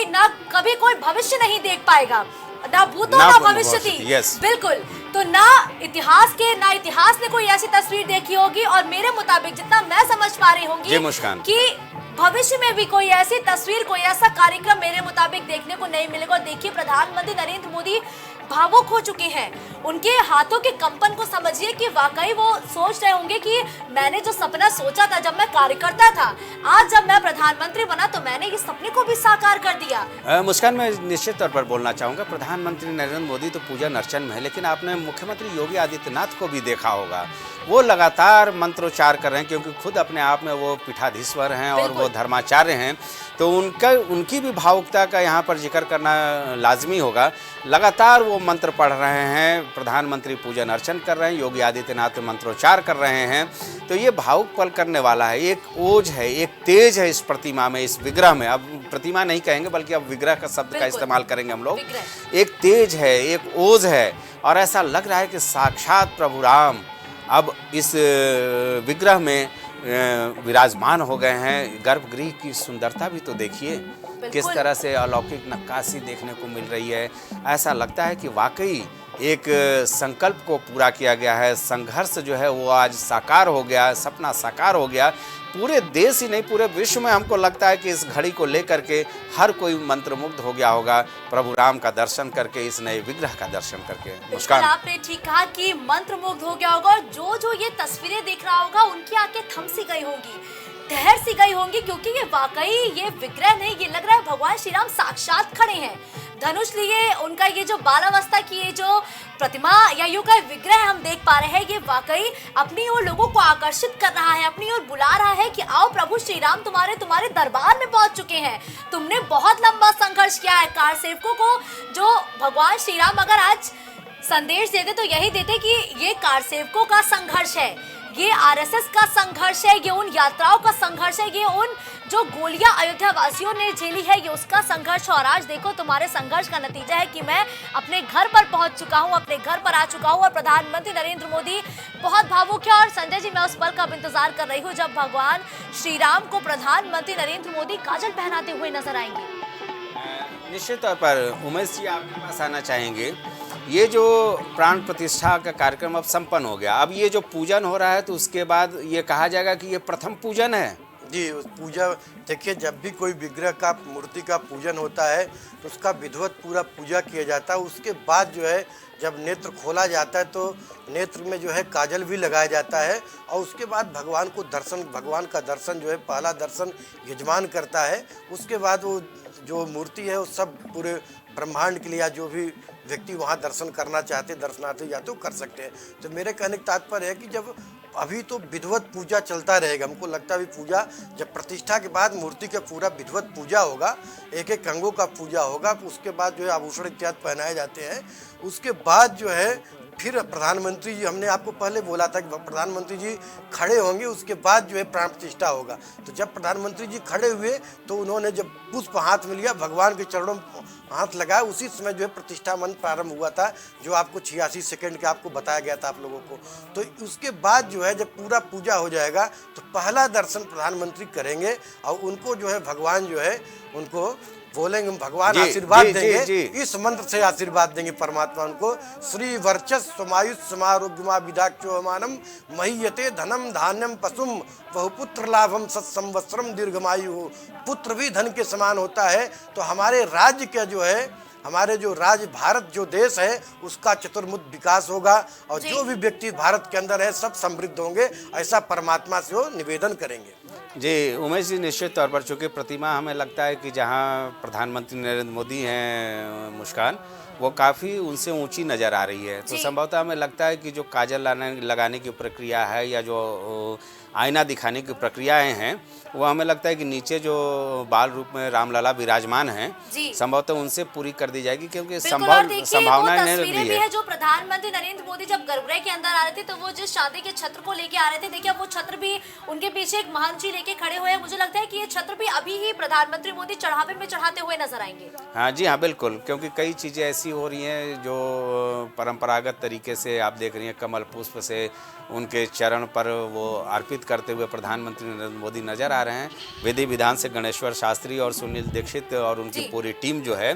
ना कभी कोई भविष्य नहीं देख पाएगा, ना भूतो ना भविष्य थी। बिल्कुल, तो ना इतिहास ने कोई ऐसी तस्वीर देखी होगी, और मेरे मुताबिक जितना मैं समझ पा रही होंगी कि भविष्य में भी कोई ऐसी तस्वीर, कोई ऐसा कार्यक्रम मेरे मुताबिक देखने को नहीं मिलेगा। और देखिए प्रधानमंत्री नरेंद्र मोदी भावुक हो चुके हैं, उनके हाथों के कंपन को समझिए कि वाकई वो सोच रहे होंगे कि मैंने जो सपना सोचा था जब मैं कार्यकर्ता था, आज जब मैं प्रधानमंत्री बना तो मैंने इस सपने को भी साकार कर दिया। मुस्कान, मैं निश्चित तौर पर बोलना चाहूँगा, प्रधानमंत्री नरेंद्र मोदी तो पूजन अर्चन में है, लेकिन आपने मुख्यमंत्री योगी आदित्यनाथ को भी देखा होगा, वो लगातार मंत्रोच्चार कर रहे हैं, क्योंकि खुद अपने आप में वो पीठाधीश्वर हैं और वो धर्माचार्य हैं, तो उनकी भी भावुकता का यहाँ पर जिक्र करना लाजमी होगा। लगातार वो मंत्र पढ़ रहे हैं, प्रधानमंत्री पूजन अर्चन कर रहे हैं, योगी आदित्यनाथ मंत्रोच्चार कर रहे हैं, तो ये भावुक पल करने वाला है। एक ओज है, एक तेज है इस प्रतिमा में, इस विग्रह में, अब प्रतिमा नहीं कहेंगे बल्कि अब विग्रह का शब्द का इस्तेमाल करेंगे हम लोग। एक तेज है, एक ओज है, और ऐसा लग रहा है कि साक्षात प्रभु राम अब इस विग्रह में विराजमान हो गए हैं। गर्भगृह की सुंदरता भी तो देखिए, किस तरह से अलौकिक नक्काशी देखने को मिल रही है। ऐसा लगता है कि वाकई एक संकल्प को पूरा किया गया है, संघर्ष जो है वो आज साकार हो गया, सपना साकार हो गया। पूरे देश ही नहीं, पूरे विश्व में हमको लगता है कि इस घड़ी को लेकर के हर कोई मंत्रमुग्ध हो गया होगा प्रभु राम का दर्शन करके, इस नए विग्रह का दर्शन करके। मुस्कान, आपने ठीक कहा कि मंत्रमुग्ध हो गया होगा, और जो ये तस्वीरें देख रहा होगा उनकी आंखें थम सी गई होंगी, ठहर सी गई होंगी, क्योंकि ये वाकई ये विग्रह नहीं, ये लग रहा है भगवान श्री राम साक्षात खड़े हैं, धनुष लिए। उनका ये जो बालावस्था की ये जो प्रतिमा या यूं का विग्रह हम देख पा रहे हैं, ये वाकई अपनी ओर लोगों को आकर्षित कर रहा है, अपनी ओर बुला रहा है कि आओ प्रभु श्री राम तुम्हारे दरबार में पहुंच चुके हैं। तुमने बहुत लंबा संघर्ष किया है। कार सेवकों को जो भगवान श्री राम अगर आज संदेश देते तो यही देते कि ये कार सेवकों का संघर्ष है, ये आरएसएस का संघर्ष है, ये उन यात्राओं का संघर्ष है, ये उन जो गोलियां अयोध्या वासियों ने झेली है ये उसका संघर्ष। और आज देखो तुम्हारे संघर्ष का नतीजा है कि मैं अपने घर पर पहुंच चुका हूं, अपने घर पर आ चुका हूं। और प्रधानमंत्री नरेंद्र मोदी बहुत भावुक है। और संजय जी, मैं उस पल का इंतजार कर रही हूं जब भगवान श्री राम को प्रधानमंत्री नरेंद्र मोदी काजल पहनाते हुए नजर आएंगे। निश्चित तौर पर उमेश जी आपके पास आना चाहेंगे। ये जो प्राण प्रतिष्ठा का कार्यक्रम अब संपन्न हो गया, अब ये जो पूजन हो रहा है तो उसके बाद ये कहा जाएगा कि ये प्रथम पूजन है। जी, उस पूजा देखिए, जब भी कोई विग्रह का, मूर्ति का पूजन होता है तो उसका विधिवत पूरा पूजा किया जाता है। उसके बाद जो है जब नेत्र खोला जाता है तो नेत्र में जो है काजल भी लगाया जाता है, और उसके बाद भगवान का दर्शन जो है, पहला दर्शन यजमान करता है। उसके बाद वो जो मूर्ति है वो सब पूरे ब्रह्मांड के लिए, या जो भी व्यक्ति वहाँ दर्शन करना चाहते, दर्शनार्थी जाते वो कर सकते हैं। तो मेरे कहने का तात्पर्य है कि जब अभी तो विधिवत पूजा चलता रहेगा, हमको लगता है अभी पूजा जब प्रतिष्ठा के बाद मूर्ति का पूरा विधिवत पूजा होगा, एक एक अंगों का पूजा होगा, उसके बाद जो है आभूषण इत्यादि पहनाए जाते हैं। उसके बाद जो है फिर प्रधानमंत्री जी, हमने आपको पहले बोला था कि प्रधानमंत्री जी खड़े होंगे, उसके बाद जो है प्राण प्रतिष्ठा होगा। तो जब प्रधानमंत्री जी खड़े हुए तो उन्होंने जब पुष्प हाथ में लिया, भगवान के चरणों हाथ लगाया, उसी समय जो है प्रतिष्ठा मंत्र प्रारंभ हुआ था, जो आपको 86 सेकंड के आपको बताया गया था आप लोगों को। तो उसके बाद जो है जब पूरा पूजा हो जाएगा तो पहला दर्शन प्रधानमंत्री करेंगे, और उनको जो है भगवान जो है उनको बोलेंगे भगवान जी, आशीर्वाद जी, देंगे, जी। इस मंत्र से आशीर्वाद देंगे परमात्मा उनको। श्री वर्चस समायुष समारोग्यमा विदाक्षोमानम महीयते धनम धान्यम पशुम बहुपुत्र लाभम सत्संवत्सरम दीर्घमायु हो। पुत्र भी धन के समान होता है। तो हमारे राज्य का जो है, हमारे जो राज्य भारत जो देश है उसका चतुर्मुख विकास होगा और जो भी व्यक्ति भारत के अंदर है सब समृद्ध होंगे, ऐसा परमात्मा से वो निवेदन करेंगे। जी उमेश जी, निश्चित तौर पर चूँकि प्रतिमा हमें लगता है कि जहाँ प्रधानमंत्री नरेंद्र मोदी हैं मुस्कान, वो काफ़ी उनसे ऊंची नज़र आ रही है। तो संभवतः हमें लगता है कि जो काजल लगाने की प्रक्रिया है या जो आईना दिखाने की प्रक्रियाएं हैं, वो हमें लगता है कि नीचे जो बाल रूप में रामलला विराजमान हैं, संभवतः उनसे पूरी कर दी जाएगी, क्योंकि संभावना नहीं है। जो प्रधानमंत्री नरेंद्र मोदी जब गर्भगृह के अंदर आ रहे थे तो वो जिस चांदी के छत्र को लेके आ रहे थे, देखिए वो छत्र भी उनके पीछे एक महान जी लेके खड़े हुए हैं। मुझे लगता है कि ये छत्र भी अभी ही प्रधानमंत्री मोदी चढ़ावे में चढ़ाते हुए नजर आएंगे। हाँ जी, हाँ बिल्कुल, क्योंकि कई चीज़ें ऐसी हो रही हैं जो परंपरागत तरीके से आप देख रही हैं, कमल पुष्प से उनके चरण पर वो अर्पित करते हुए प्रधानमंत्री नरेंद्र मोदी नजर आ रहे हैं। विधि विधान से गणेश्वर शास्त्री और सुनील दीक्षित और उनकी पूरी टीम जो है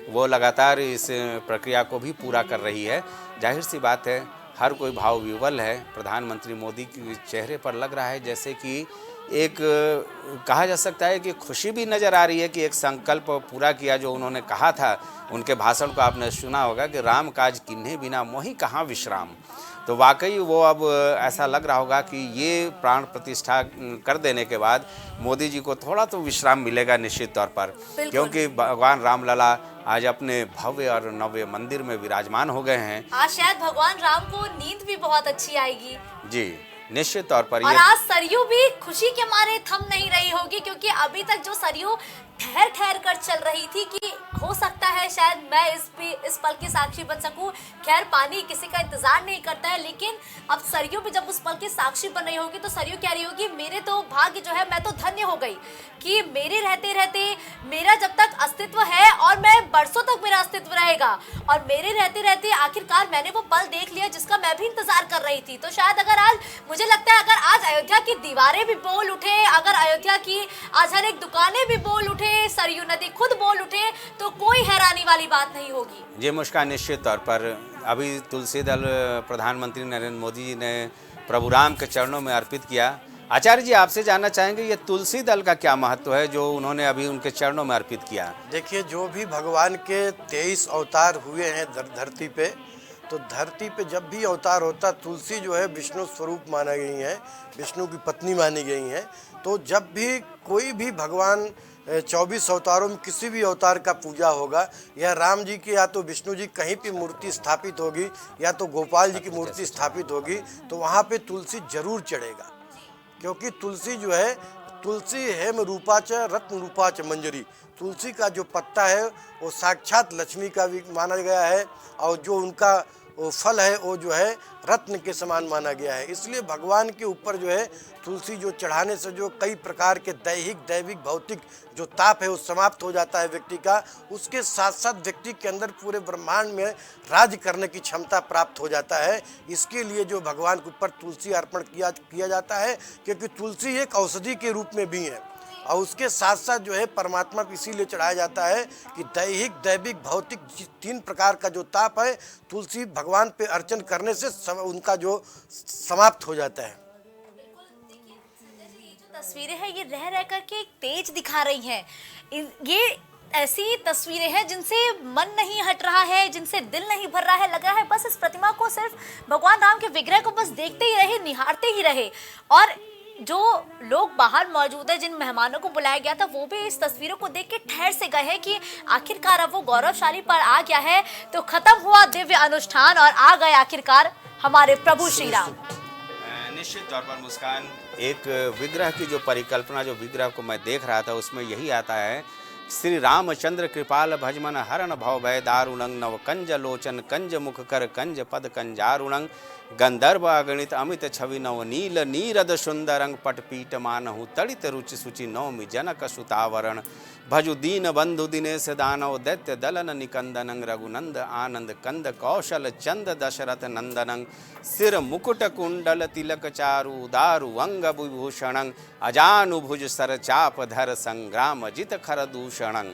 वो लगातार इस प्रक्रिया को भी पूरा कर रही है। जाहिर सी बात है, हर कोई भाव विवल है। प्रधानमंत्री मोदी के चेहरे पर लग रहा है जैसे कि एक कहा जा सकता है कि खुशी भी नज़र आ रही है कि एक संकल्प पूरा किया जो उन्होंने कहा था। उनके भाषण को आपने सुना होगा कि राम काज किन्हीं बिना मोहि कहाँ विश्राम। तो वाकई वो अब ऐसा लग रहा होगा कि ये प्राण प्रतिष्ठा कर देने के बाद मोदी जी को थोड़ा तो विश्राम मिलेगा निश्चित तौर पर, क्योंकि भगवान रामलला आज अपने भव्य और नव्य मंदिर में विराजमान हो गए हैं। आज शायद भगवान राम को नींद भी बहुत अच्छी आएगी। जी निश्चित तौर पर। और आज सरयू भी खुशी के मारे थम नहीं रही होगी, क्योंकि अभी तक जो सरयू ठहर ठहर कर चल रही थी कि हो सकता है शायद मैं इस पल की साक्षी बन सकूं। खैर पानी किसी का इंतजार नहीं करता है, लेकिन अब सरयू भी जब उस पल की साक्षी बन रही होगी तो सरयू कह रही होगी मेरे तो भाग्य जो है, मैं तो धन्य हो गई कि मेरे रहते रहते मेरा जब तक अस्तित्व है और मैं बरसों तक मेरा अस्तित्व रहेगा, और मेरे रहते रहते आखिरकार मैंने वो पल देख लिया जिसका मैं भी इंतजार कर रही थी। तो शायद अगर आज मुझे लगता है अगर आज अयोध्या की दीवारें भी बोल उठे, अगर अयोध्या की आज हर एक दुकानें भी बोल उठे, सरयू नदी खुद बोल उठे, तो कोई हैरानी वाली बात नहीं होगी। ये मुस्कान निश्चित तौर पर अभी तुलसी दल प्रधानमंत्री नरेंद्र मोदी जी ने प्रभु राम के चरणों में अर्पित किया। आचार्य जी, आपसे जानना चाहेंगे ये तुलसी दल का क्या महत्व है जो उन्होंने अभी उनके चरणों में अर्पित किया? देखिए, जो भी भगवान के 23 अवतार हुए हैं धरती पे, तो धरती पे जब भी अवतार होता, तुलसी जो है विष्णु स्वरूप माना गई है, विष्णु की पत्नी मानी गई हैं। तो जब भी कोई भी भगवान 24 अवतारों में किसी भी अवतार का पूजा होगा, या राम जी की या तो विष्णु जी कहीं पे मूर्ति स्थापित होगी या तो गोपाल जी की मूर्ति स्थापित होगी, तो वहाँ पे तुलसी जरूर चढ़ेगा। क्योंकि तुलसी जो है, तुलसी हेम रूपाच रत्न रूपाच मंजरी, तुलसी का जो पत्ता है वो साक्षात लक्ष्मी का भी माना गया है, और जो उनका वो फल है वो जो है रत्न के समान माना गया है। इसलिए भगवान के ऊपर जो है तुलसी जो चढ़ाने से जो कई प्रकार के दैहिक दैविक भौतिक जो ताप है वो समाप्त हो जाता है व्यक्ति का। उसके साथ साथ व्यक्ति के अंदर पूरे ब्रह्मांड में राज करने की क्षमता प्राप्त हो जाता है। इसके लिए जो भगवान के ऊपर तुलसी अर्पण किया जाता है, क्योंकि तुलसी एक औषधि के रूप में भी है, और उसके साथ साथ जो है परमात्मा को इसीलिए चढ़ाया जाता है कि दैहिक दैविक भौतिक 3 प्रकार का जो ताप है, तुलसी भगवान पे अर्चन करने से उनका जो समाप्त हो जाता है। तस्वीरें हैं ये रह रह करके एक तेज दिखा रही हैं। ये ऐसी तस्वीरें हैं जिनसे मन नहीं हट रहा है, जिनसे दिल नहीं भर रहा है। लग रहा है बस इस प्रतिमा को, सिर्फ भगवान राम के विग्रह को बस देखते ही रहे, निहारते ही रहे। और जो लोग बाहर मौजूद है, जिन मेहमानों को बुलाया गया था, वो भी इस तस्वीरों को देख के ठहर से गए हैं कि आखिरकार अब वो गौरवशाली पर आ गया है। तो खत्म हुआ दिव्य अनुष्ठान और आ गए आखिरकार हमारे प्रभु श्री राम। निश्चित तौर पर मुस्कान, एक विग्रह की जो परिकल्पना, जो विग्रह को मैं देख रहा था उसमें यही आता है, श्री रामचंद्र कृपाल भजमन हरण भव भय दारुणंग नव कंज लोचन कंज मुख कर कंज पद कंजारुणंग गंधर्व अगणित अमित छवि नव नील नीरद सुंदरंग पटपीट मानहु तड़ित रुचि सुचि नवमि जनक सुतावरण भजु दीन बंधु दिनेश दानव दैत्य दलन निकंदनं रघुनंद आनंद कंद कौशल चंद दशरथ नंदनं सिर मुकुट कुंडल तिलक चारु दारु अंग विभूषणं अजानुभुज सर चाप धर संग्राम जित खर दूषणं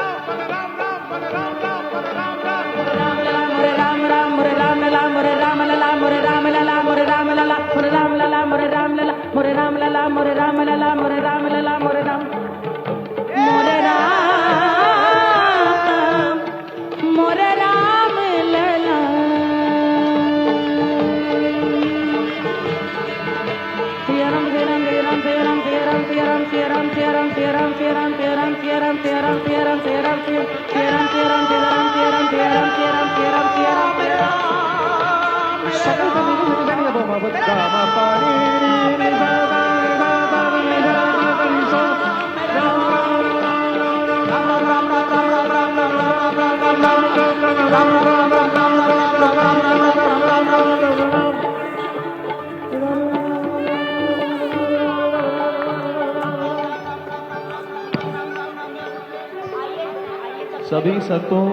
सभी संतों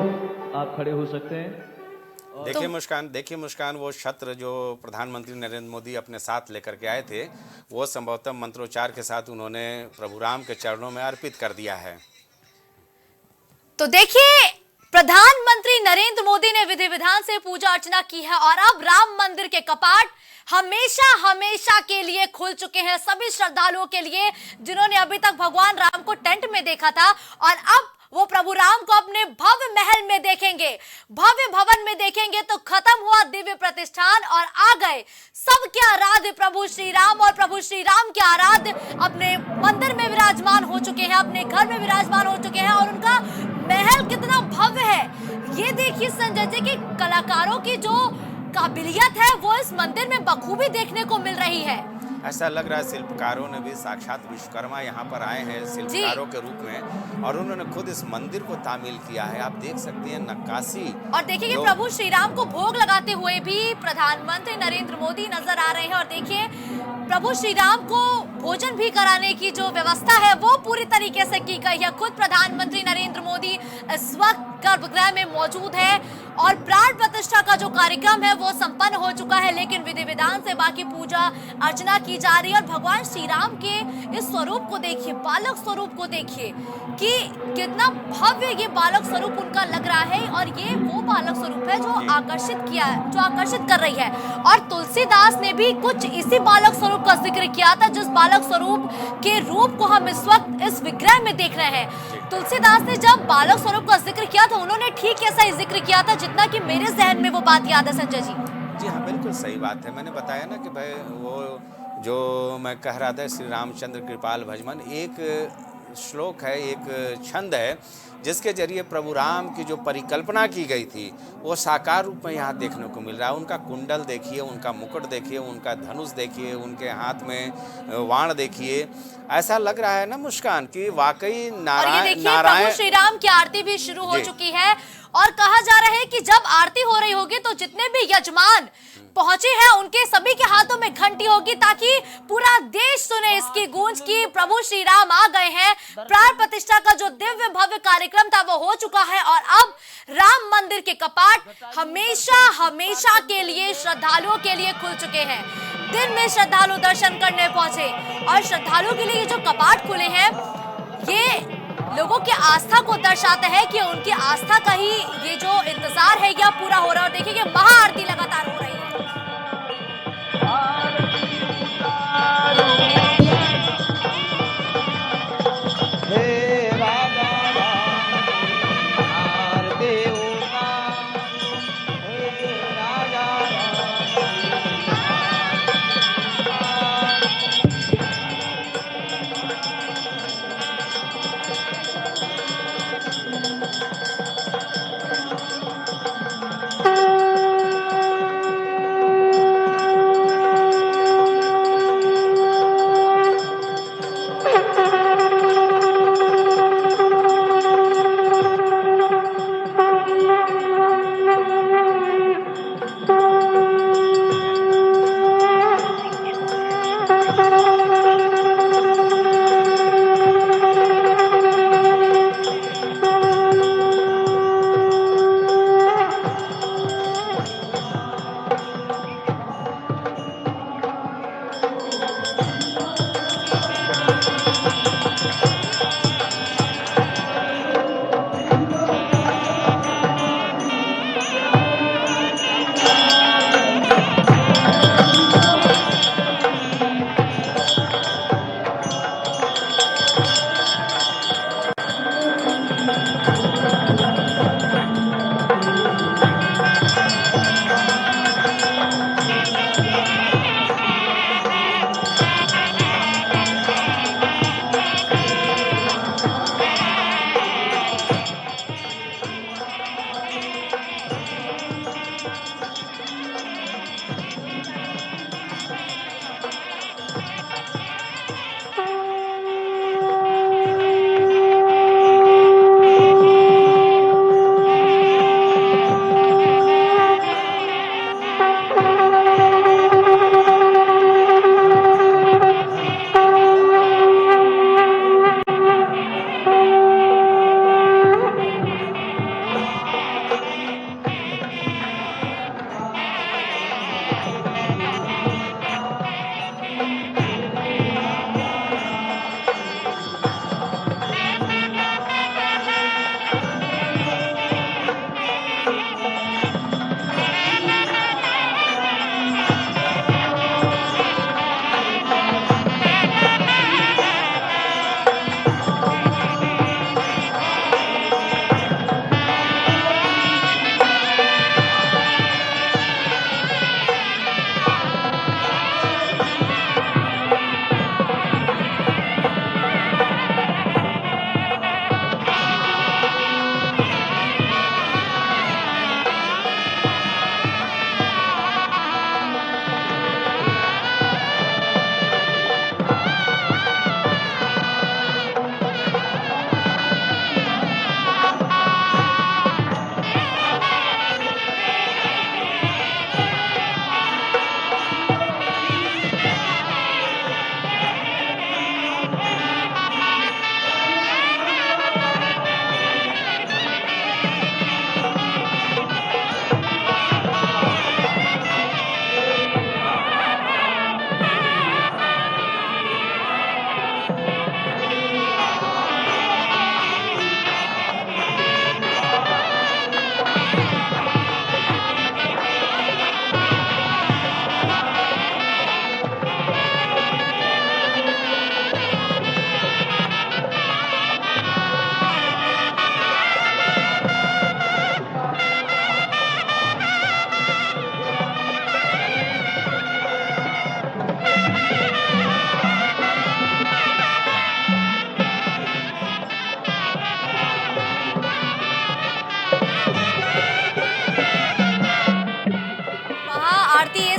आप खड़े हो सकते हैं। देखिए मुस्कान, वो छत्र जो प्रधानमंत्री नरेंद्र मोदी अपने साथ लेकर के आए थे, वो संभवतः मंत्रोच्चार के साथ उन्होंने प्रभु राम के चरणों में अर्पित कर दिया है। तो देखिए, प्रधानमंत्री नरेंद्र मोदी ने विधि विधान से पूजा अर्चना की है और अब राम मंदिर के कपाट हमेशा हमेशा के लिए खुल चुके हैं सभी श्रद्धालुओं के लिए, जिन्होंने अभी तक भगवान राम को टेंट में देखा था और अब वो प्रभु राम को अपने भव्य महल में देखेंगे, भव्य भवन में देखेंगे। तो खत्म हुआ दिव्य प्रतिष्ठान और आ गए सबके आराध्य प्रभु श्री राम, और प्रभु श्री राम के आराध्य अपने मंदिर में विराजमान हो चुके हैं, अपने घर में विराजमान हो चुके हैं और उनका महल कितना भव्य है ये देखिए। संजय जी की कलाकारों की जो काबिलियत है वो इस मंदिर में बखूबी देखने को मिल रही है। ऐसा लग रहा है शिल्पकारों ने भी, साक्षात विश्वकर्मा यहाँ पर आए हैं शिल्पकारों के रूप में, और उन्होंने खुद इस मंदिर को तामील किया है। आप देख सकते हैं नक्काशी। और देखिए कि प्रभु श्री राम को भोग लगाते हुए भी प्रधानमंत्री नरेंद्र मोदी नजर आ रहे हैं, और देखिए प्रभु श्री राम को भोजन भी कराने की जो व्यवस्था है वो पूरी तरीके से की गई है। खुद प्रधानमंत्री नरेंद्र मोदी इस वक्त गर्भगृह में मौजूद है और प्राण प्रतिष्ठा का जो कार्यक्रम है वो संपन्न हो चुका है, लेकिन विधि विधान से बाकी पूजा अर्चना की जा रही है। और भगवान श्री राम के इस स्वरूप को देखिए, बालक स्वरूप को देखिए कि कितना भव्य ये बालक स्वरूप उनका लग रहा है, और ये वो बालक स्वरूप है जो आकर्षित कर रही है। और तुलसीदास ने भी कुछ इसी बालक स्वरूप का जिक्र किया था, जिस बालक स्वरूप के रूप को हम इस वक्त इस विग्रह में देख रहे हैं। तुलसीदास ने जब बालक स्वरूप का जिक्र किया था, उन्होंने ठीक ऐसा ही जिक्र किया था जितना कि मेरे जहन में वो बात याद है। संजय जी, जी हाँ, बिल्कुल सही बात है। मैंने बताया ना कि भाई वो जो मैं कह रहा था, श्री रामचंद्र कृपाल भजमन एक श्लोक है, एक छंद है, जिसके जरिए प्रभु राम की जो परिकल्पना की गई थी वो साकार रूप में यहाँ देखने को मिल रहा है। उनका कुंडल देखिए, उनका मुकुट देखिए, उनका धनुष देखिए, उनके हाथ में वाण देखिए। ऐसा लग रहा है ना मुस्कान कि वाकई नारायण प्रभु श्री राम की आरती भी शुरू हो चुकी है, और कहा जा रहा है कि जब आरती हो रही होगी तो जितने भी यजमान पहुंचे हैं उनके सभी के हाथों में घंटी होगी, ताकि पूरा देश सुने इसकी गूंज की प्रभु श्री राम आ गए हैं। प्राण प्रतिष्ठा का जो दिव्य भव्य कार्यक्रम था वो हो चुका है, और अब राम मंदिर के कपाट हमेशा हमेशा के लिए श्रद्धालुओं के लिए खुल चुके हैं। दिन में श्रद्धालु दर्शन करने पहुंचे, और श्रद्धालुओं के लिए जो कपाट खुले हैं ये लोगों की आस्था को दर्शाता है कि उनकी आस्था का ही ये जो इंतजार है यह पूरा हो रहा है। और देखिए कि महाआरती लगातार हो रही है।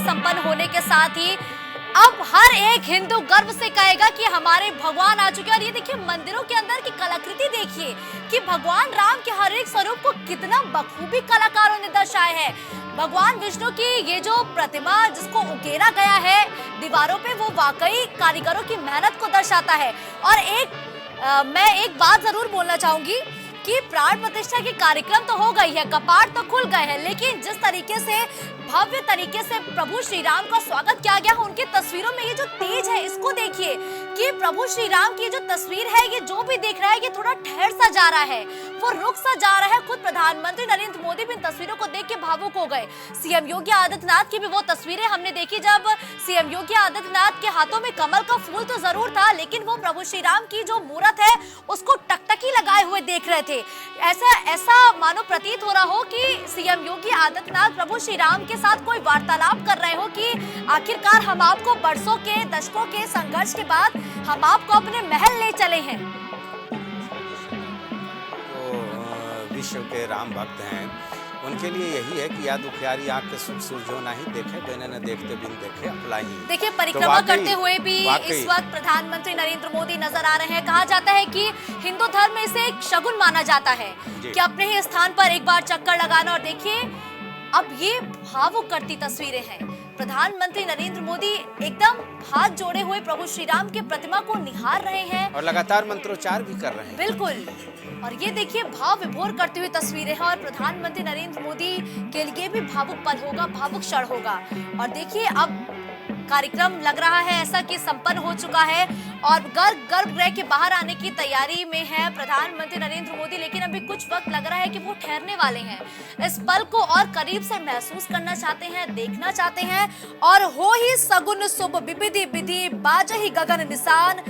संपन्न होने के साथ ही अब हर एक हिंदू गर्व से कहेगा कि हमारे भगवान आ चुके हैं। और ये देखिए मंदिरों के अंदर की कलाकृति देखिए कि भगवान राम के हर एक स्वरूप को कितना बखूबी कलाकारों ने दर्शाया है। भगवान विष्णु की ये जो प्रतिमा जिसको उकेरा गया है दीवारों पे, वो वाकई कारीगरों की मेहनत को दर्शाता है। और मैं एक बात जरूर बोलना चाहूंगी कि प्राण प्रतिष्ठा की कार्यक्रम तो हो गई है, कपाट तो खुल गए हैं, लेकिन जिस तरीके से भव्य तरीके से प्रभु श्री राम का स्वागत किया गया, उनकी तस्वीरों में ये जो तेज है इसको देखिए कि प्रभु श्री राम की जो तस्वीर है, ये जो भी देख रहा है ये थोड़ा ठहर सा जा रहा है, वो रुक सा जा रहा है। खुद प्रधानमंत्री नरेंद्र मोदी भी इन तस्वीरों को देख के भावुक हो गए। सीएम योगी आदित्यनाथ की भी वो तस्वीरें हमने देखी जब सीएम योगी आदित्यनाथ के हाथों में कमल का फूल तो जरूर था, लेकिन वो प्रभु श्री राम की जो मूर्त है उसको टकटकी लगाए हुए देख रहे थे। ऐसा मानो प्रतीत हो रहा हो कि सीएम योगी आदित्यनाथ प्रभु श्री राम के साथ कोई वार्तालाप कर रहे हो कि आखिरकार हम आपको बरसों के दशकों के संघर्ष के बाद हम आपको अपने महल ले चले हैं। तो विश्व के राम भक्त हैं, उनके लिए यही है कि या दुखियारी आंख के सुख सुरझो नहीं देखे, बिना न देखते बिन देखे अपलाई। देखिए परिक्रमा करते हुए भी इस वक्त प्रधानमंत्री नरेंद्र मोदी नजर आ रहे हैं। कहा जाता है कि हिंदू धर्म में इसे एक शगुन माना जाता है कि अपने ही स्थान पर एक बार चक्कर लगाना। और देखिए अब ये भावुक करती तस्वीरें हैं। प्रधानमंत्री नरेंद्र मोदी एकदम हाथ जोड़े हुए प्रभु श्री राम की प्रतिमा को निहार रहे हैं और लगातार मंत्रोच्चार भी कर रहे हैं। बिल्कुल। और ये देखिए भाव विभोर करती हुई तस्वीरें हैं और प्रधानमंत्री नरेंद्र मोदी के लिए भी भावुक पल होगा, भावुक क्षण होगा। और देखिए अब कार्यक्रम लग रहा है ऐसा कि संपन्न हो चुका है और गर्भगृह के बाहर आने की तैयारी में है प्रधानमंत्री नरेंद्र मोदी, लेकिन अभी कुछ वक्त लग रहा है कि वो ठहरने वाले हैं। इस पल को और करीब से महसूस करना चाहते हैं, देखना चाहते हैं। और हो ही सगुन शुभ विविधि विधि बाजहि गगन निशान,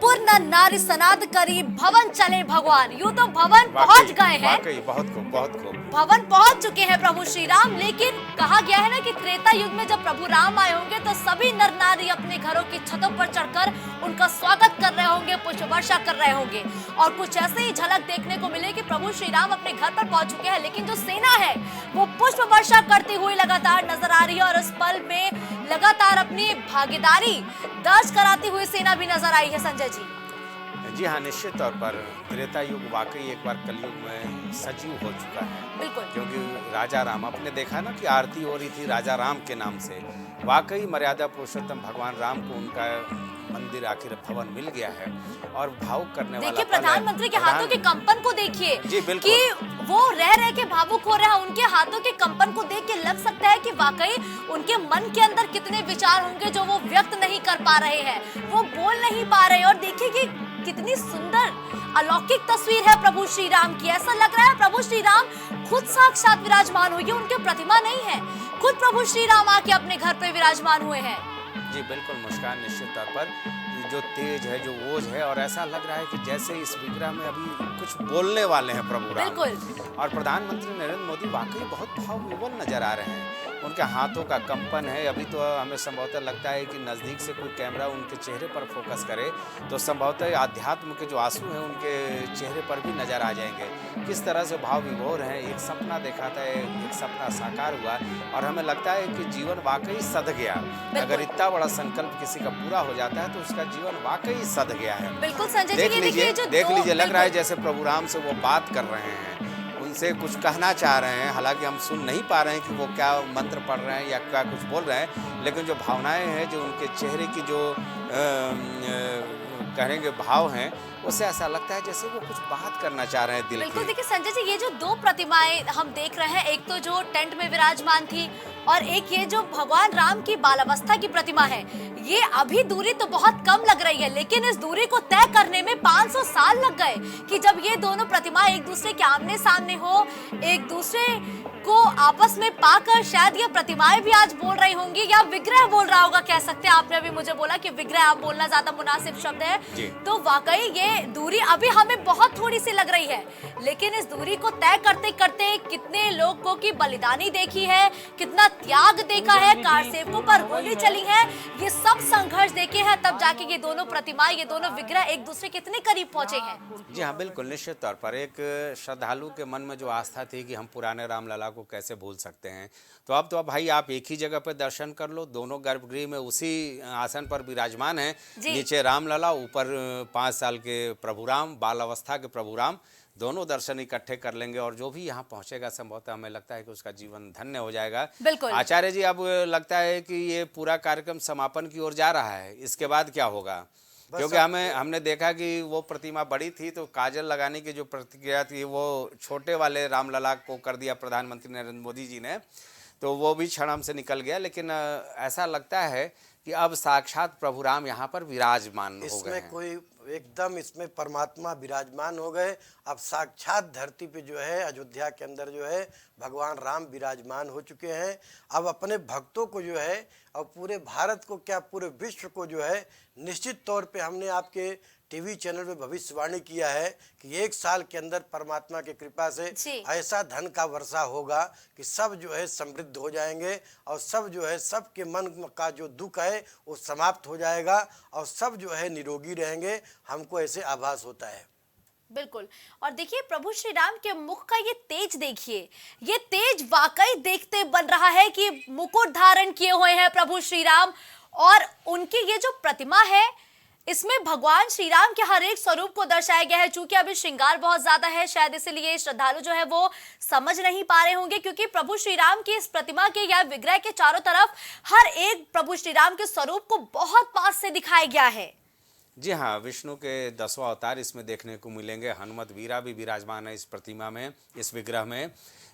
पूर्ण नारी सनाद करी भवन चले भगवान। यूं तो भवन पहुंच गए हैं, बहुत खूब भवन पहुंच चुके हैं प्रभु श्री राम। लेकिन कहा गया है ना कि त्रेता युग में जब प्रभु राम आए होंगे तो सभी नर नारी अपने घरों की छतों पर चढ़कर उनका स्वागत कर रहे होंगे, पुष्प वर्षा कर रहे होंगे। और कुछ ऐसे ही झलक देखने को मिले कि प्रभु श्री राम अपने घर पर पहुंच चुके हैं, लेकिन जो सेना है वो पुष्प वर्षा करती हुई लगातार नजर आ रही है। और इस पल में लगातार अपनी भागीदारी दर्ज कराती हुई सेना भी नजर आई है। संजय जी हाँ, निश्चित तौर पर त्रेता युग वाकई एक बार कलयुग में सजीव हो चुका है। बिल्कुल। क्योंकि राजा राम, आपने देखा ना कि आरती हो रही थी राजा राम के नाम से। वाकई मर्यादा पुरुषोत्तम भगवान राम को उनका मंदिर आखिर भवन मिल गया है और भावुक करने वाला। देखिए प्रधानमंत्री के हाथों के कंपन को देखिए कि वो रह के भावुक हो रहे हैं। उनके हाथों के कंपन को देख के लग सकता है कि वाकई उनके मन के अंदर कितने विचार होंगे जो वो व्यक्त नहीं कर पा रहे हैं, वो बोल नहीं पा रहे। और देखिए कि कितनी सुंदर अलौकिक तस्वीर है प्रभु श्री राम की। ऐसा लग रहा है प्रभु श्री राम खुद साक्षात विराजमान हुए, उनके प्रतिमा नहीं है, खुद प्रभु श्री राम आके अपने घर पे विराजमान हुए हैं। जी बिल्कुल, मुस्कान निश्चित तौर पर जो तेज है, जो ओज है, और ऐसा लग रहा है कि जैसे इस विग्रह में अभी कुछ बोलने वाले हैं प्रभु राम। बिल्कुल। और प्रधानमंत्री नरेंद्र मोदी वाकई बहुत भावविवल नजर आ रहे हैं। उनके हाथों का कंपन है। अभी तो हमें संभवतः लगता है कि नज़दीक से कोई कैमरा उनके चेहरे पर फोकस करे तो संभवतः आध्यात्म के जो आंसू हैं उनके चेहरे पर भी नजर आ जाएंगे। किस तरह से भाव विभोर हैं। एक सपना देखा था, एक सपना साकार हुआ और हमें लगता है कि जीवन वाकई सध गया। अगर इतना बड़ा संकल्प किसी का पूरा हो जाता है तो उसका जीवन वाकई सध गया है। बिल्कुल संजय जी, देख लीजिए लग रहा है जैसे प्रभु राम से वो बात कर रहे हैं, उनसे कुछ कहना चाह रहे हैं। हालांकि हम सुन नहीं पा रहे हैं कि वो क्या मंत्र पढ़ रहे हैं या क्या कुछ बोल रहे हैं, लेकिन जो भावनाएं हैं, जो उनके चेहरे की जो कहेंगे भाव हैं, उससे ऐसा लगता है जैसे वो कुछ बात करना चाह रहे हैं दिल की। बिल्कुल। देखिए संजय जी, ये जो दो प्रतिमाएं हम देख रहे हैं, एक तो जो टेंट में विराजमान थी और एक ये जो भगवान राम की बालावस्था की प्रतिमा है, ये अभी दूरी तो बहुत कम लग रही है, लेकिन इस दूरी को तय करने में 500 साल लग गए कि जब ये दोनों प्रतिमाएं एक दूसरे के आमने सामने हो, एक दूसरे को आपस में पाकर शायद ये प्रतिमाएं भी आज बोल रही होंगी या विग्रह बोल रहा होगा, कह सकते हैं। आपने अभी मुझे बोला कि विग्रह आप बोलना ज्यादा मुनासिब शब्द है, तो वाकई ये दूरी अभी हमें बहुत थोड़ी सी लग रही है, लेकिन इस दूरी को तय करते करते कितने लोगों की बलिदानी देखी है, कितना त्याग देखा है, कार सेवकों पर गोली चली है, ये सब कब संघर्ष देखे हैं तब जाके ये दोनों प्रतिमाएं, ये दोनों विग्रह एक दूसरे के इतने करीब पहुंचे हैं। जी हाँ, बिल्कुल निश्चित तौर पर एक श्रद्धालु के मन में जो आस्था थी कि हम पुराने रामलला को कैसे भूल सकते हैं, तो अब भाई आप एक ही जगह पे दर्शन कर लो। दोनों गर्भगृह में उसी आसन पर विराजमान हैं। नीचे रामलला, ऊपर 5 साल के प्रभु राम, बाल अवस्था के प्रभु राम, दोनों दर्शन इकट्ठे कर लेंगे और जो भी यहाँ पहुंचेगा संभवतः हमें लगता है कि उसका जीवन धन्य हो जाएगा। बिल्कुल आचार्य जी, अब लगता है कि ये पूरा कार्यक्रम समापन की ओर जा रहा है, इसके बाद क्या होगा? क्योंकि हमने देखा कि वो प्रतिमा बड़ी थी तो काजल लगाने की जो प्रतिक्रिया थी वो छोटे वाले रामलला को कर दिया प्रधानमंत्री नरेंद्र मोदी जी ने, तो वो भी क्षण हमसे निकल गया। लेकिन ऐसा लगता है कि अब साक्षात प्रभु राम यहाँ पर विराजमान हो गए हैं। कोई एकदम इसमें परमात्मा विराजमान हो गए। अब साक्षात धरती पे जो है अयोध्या के अंदर जो है भगवान राम विराजमान हो चुके हैं। अब अपने भक्तों को जो है और पूरे भारत को क्या पूरे विश्व को जो है निश्चित तौर पे हमने आपके टीवी चैनल पे भविष्यवाणी किया है कि 1 साल के अंदर परमात्मा की कृपा से ऐसा धन का वर्षा होगा कि सब जो है समृद्ध हो जाएंगे और सब जो है सबके मन का जो दुख है वो समाप्त हो जाएगा और सब जो है निरोगी रहेंगे। हमको ऐसे आभास होता है। बिल्कुल। और देखिए प्रभु श्री राम के मुख का ये तेज देखिए, ये तेज वाकई देखते बन रहा है कि मुकुट धारण किए हुए हैं प्रभु श्री राम और उनकी ये जो प्रतिमा है इसमें भगवान श्री राम के हर एक स्वरूप को दर्शाया गया है। चूंकि अभी श्रृंगार बहुत ज्यादा है, शायद इसलिए श्रद्धालु जो है वो समझ नहीं पा रहे होंगे, क्योंकि प्रभु श्री राम की इस प्रतिमा के या विग्रह के चारों तरफ हर एक प्रभु श्री राम के स्वरूप को बहुत पास से दिखाया गया है। जी हाँ, विष्णु के 10वां अवतार इसमें देखने को मिलेंगे। हनुमत वीरा भी विराजमान है इस प्रतिमा में, इस विग्रह में।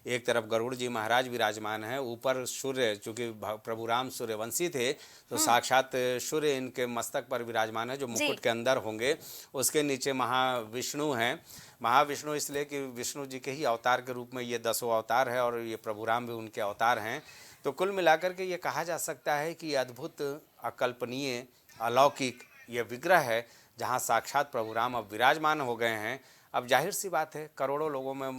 एक तरफ गरुड़ जी महाराज विराजमान हैं, ऊपर सूर्य, चूंकि प्रभु राम सूर्यवंशी थे तो साक्षात सूर्य इनके मस्तक पर विराजमान है जो मुकुट के अंदर होंगे। उसके नीचे महाविष्णु हैं। महाविष्णु इसलिए कि विष्णु जी के ही अवतार के रूप में ये 10वां अवतार है और ये प्रभु राम भी उनके अवतार हैं। तो कुल मिलाकर के ये कहा जा सकता है कि अद्भुत, अकल्पनीय, अलौकिक ये विग्रह है जहाँ साक्षात प्रभु राम अब विराजमान हो गए हैं। अब जाहिर सी बात है करोड़ों लोगों में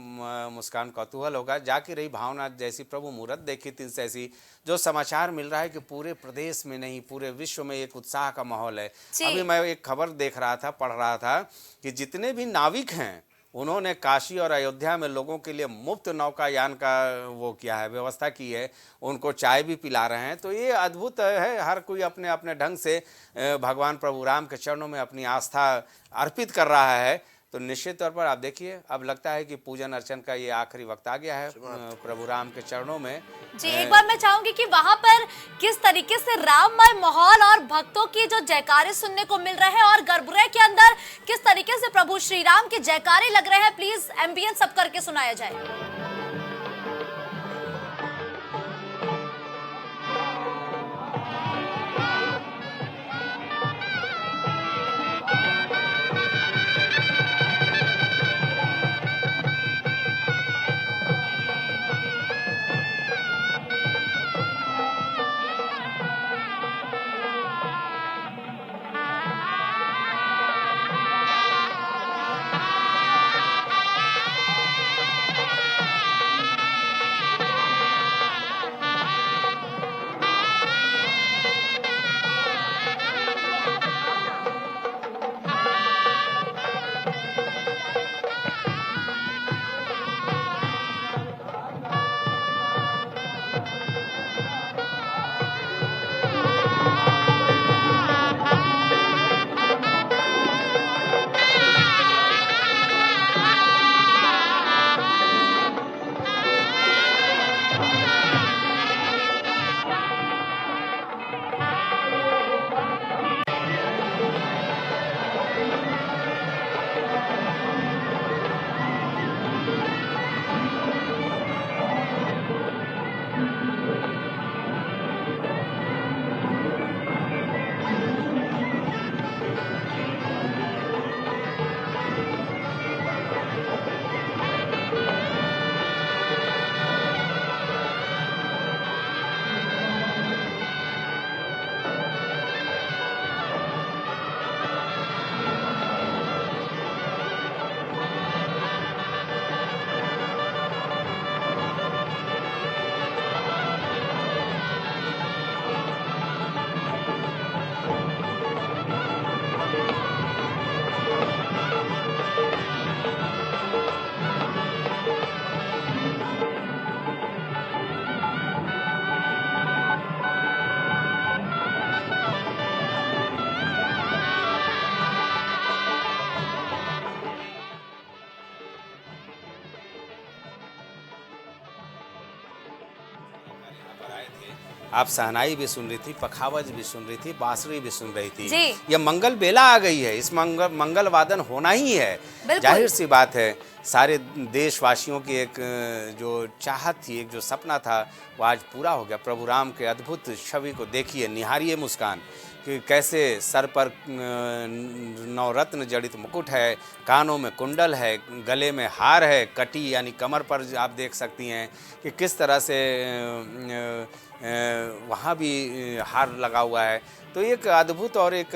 मुस्कान कौतूहल होगा। जाकी रही भावना जैसी प्रभु मूर्त देखी थी ऐसी जो समाचार मिल रहा है कि पूरे प्रदेश में नहीं पूरे विश्व में एक उत्साह का माहौल है। अभी मैं एक खबर देख रहा था, पढ़ रहा था कि जितने भी नाविक हैं उन्होंने काशी और अयोध्या में लोगों के लिए मुफ्त नौकायान का वो किया है, व्यवस्था की है, उनको चाय भी पिला रहे हैं। तो ये अद्भुत है। हर कोई अपने अपने ढंग से भगवान प्रभु राम के चरणों में अपनी आस्था अर्पित कर रहा है। तो निश्चित तौर पर आप देखिए अब लगता है कि पूजन अर्चन का ये आखिरी वक्त आ गया है प्रभु राम के चरणों में। जी एक बार मैं चाहूंगी कि वहां पर किस तरीके से राममय माहौल और भक्तों की जो जयकारे सुनने को मिल रहे हैं और गर्भगृह के अंदर किस तरीके से प्रभु श्री राम के जयकारे लग रहे हैं, प्लीज एम्बियंस सब करके सुनाया जाए। रहे थे, आप शहनाई भी सुन रही थी, पखावज भी सुन रही थी, बांसुरी भी सुन रही थी। जी। ये मंगल बेला आ गई है, इस मंगल वादन होना ही है। बिल्कुल। जाहिर सी बात है, सारे देशवासियों की एक जो चाहत थी, एक जो सपना था, वो आज पूरा हो गया। प्रभु राम के अद्भुत छवि को देखिए, निहारिए मुस्कान कि कैसे सर पर नवरत्न जड़ित मुकुट है, कानों में कुंडल है, गले में हार है, कटी यानी कमर पर आप देख सकती हैं कि किस तरह से वहाँ भी हार लगा हुआ है। तो एक अद्भुत और एक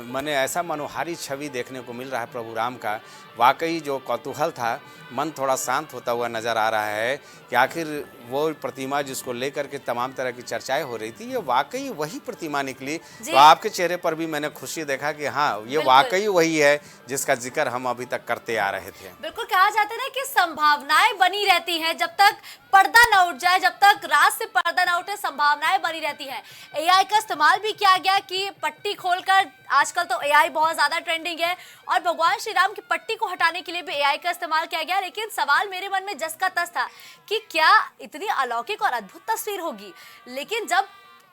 माने ऐसा मनोहारी छवि देखने को मिल रहा है प्रभु राम का। वाकई जो कौतूहल था, मन थोड़ा शांत होता हुआ नज़र आ रहा है कि आखिर वो प्रतिमा जिसको लेकर के तमाम तरह की चर्चाएं हो रही थी, ये वाकई वही प्रतिमा निकली। तो आपके चेहरे पर भी मैंने खुशी देखा कि हाँ, ये वाकई वही है जिसका जिक्र हम अभी तक करते आ रहे थे। बिल्कुल, कहा जाता है ना कि संभावनाएं बनी रहती हैं, जब तक पर्दा न उठ जाए, जब तक रात से पर्दा न उठे, संभावनाएं बनी रहती हैं। एआई का इस्तेमाल भी किया गया कि पट्टी खोलकर, आजकल तो एआई बहुत ज्यादा ट्रेंडिंग है, और भगवान श्री राम की पट्टी को हटाने के लिए भी एआई का इस्तेमाल किया गया। लेकिन सवाल मेरे मन में जस का तस था कि क्या इतनी अलौकिक और अद्भुत तस्वीर होगी, लेकिन जब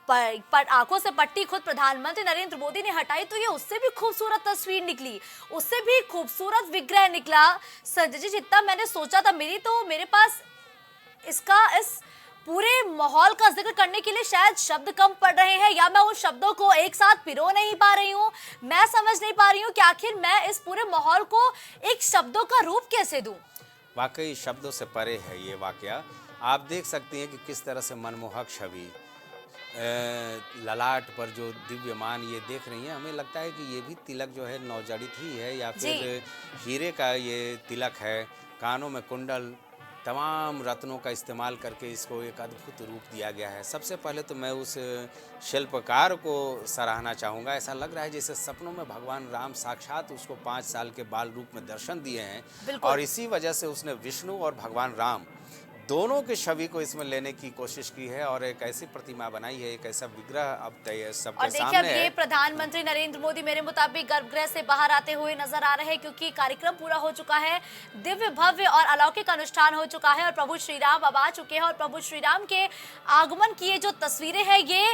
आंखों से पट्टी खुद प्रधानमंत्री नरेंद्र मोदी ने हटाई तो ये उससे भी खूबसूरत तस्वीर निकली, उससे भी खूबसूरत विग्रह निकला। संजय जी, जितना मैंने सोचा था, मेरे पास इस पूरे माहौल का जिक्र करने के लिए शायद शब्द कम पड़ रहे हैं, या मैं उन शब्दों को एक साथ पिरो नहीं पा रही हूँ। मैं समझ नहीं पा रही हूँ कि आखिर मैं इस पूरे माहौल को एक शब्दों का रूप कैसे दूं। वाकई शब्दों से परे है ये वाकया। आप देख सकते हैं कि किस तरह से मनमोहक छवि, ललाट पर जो दिव्यमान ये देख रही हैं, हमें लगता है कि ये भी तिलक जो है नवजड़ित ही है या फिर हीरे का ये तिलक है। कानों में कुंडल, तमाम रत्नों का इस्तेमाल करके इसको एक अद्भुत रूप दिया गया है। सबसे पहले तो मैं उस शिल्पकार को सराहना चाहूँगा। ऐसा लग रहा है जैसे सपनों में भगवान राम साक्षात उसको 5 साल के बाल रूप में दर्शन दिए हैं, और इसी वजह से उसने विष्णु और भगवान राम दोनों के छवि को इसमें लेने की कोशिश की है और एक ऐसी प्रतिमा बनाई है, एक ऐसा विग्रह अब सबके सामने है। ये प्रधानमंत्री नरेंद्र मोदी मेरे मुताबिक गर्भगृह से बाहर आते हुए नजर आ रहे हैं, क्योंकि कार्यक्रम पूरा हो चुका है, दिव्य भव्य और अलौकिक अनुष्ठान हो चुका है और प्रभु श्री राम अब आ चुके हैं। और प्रभु श्री राम के आगमन की ये जो तस्वीरें हैं, ये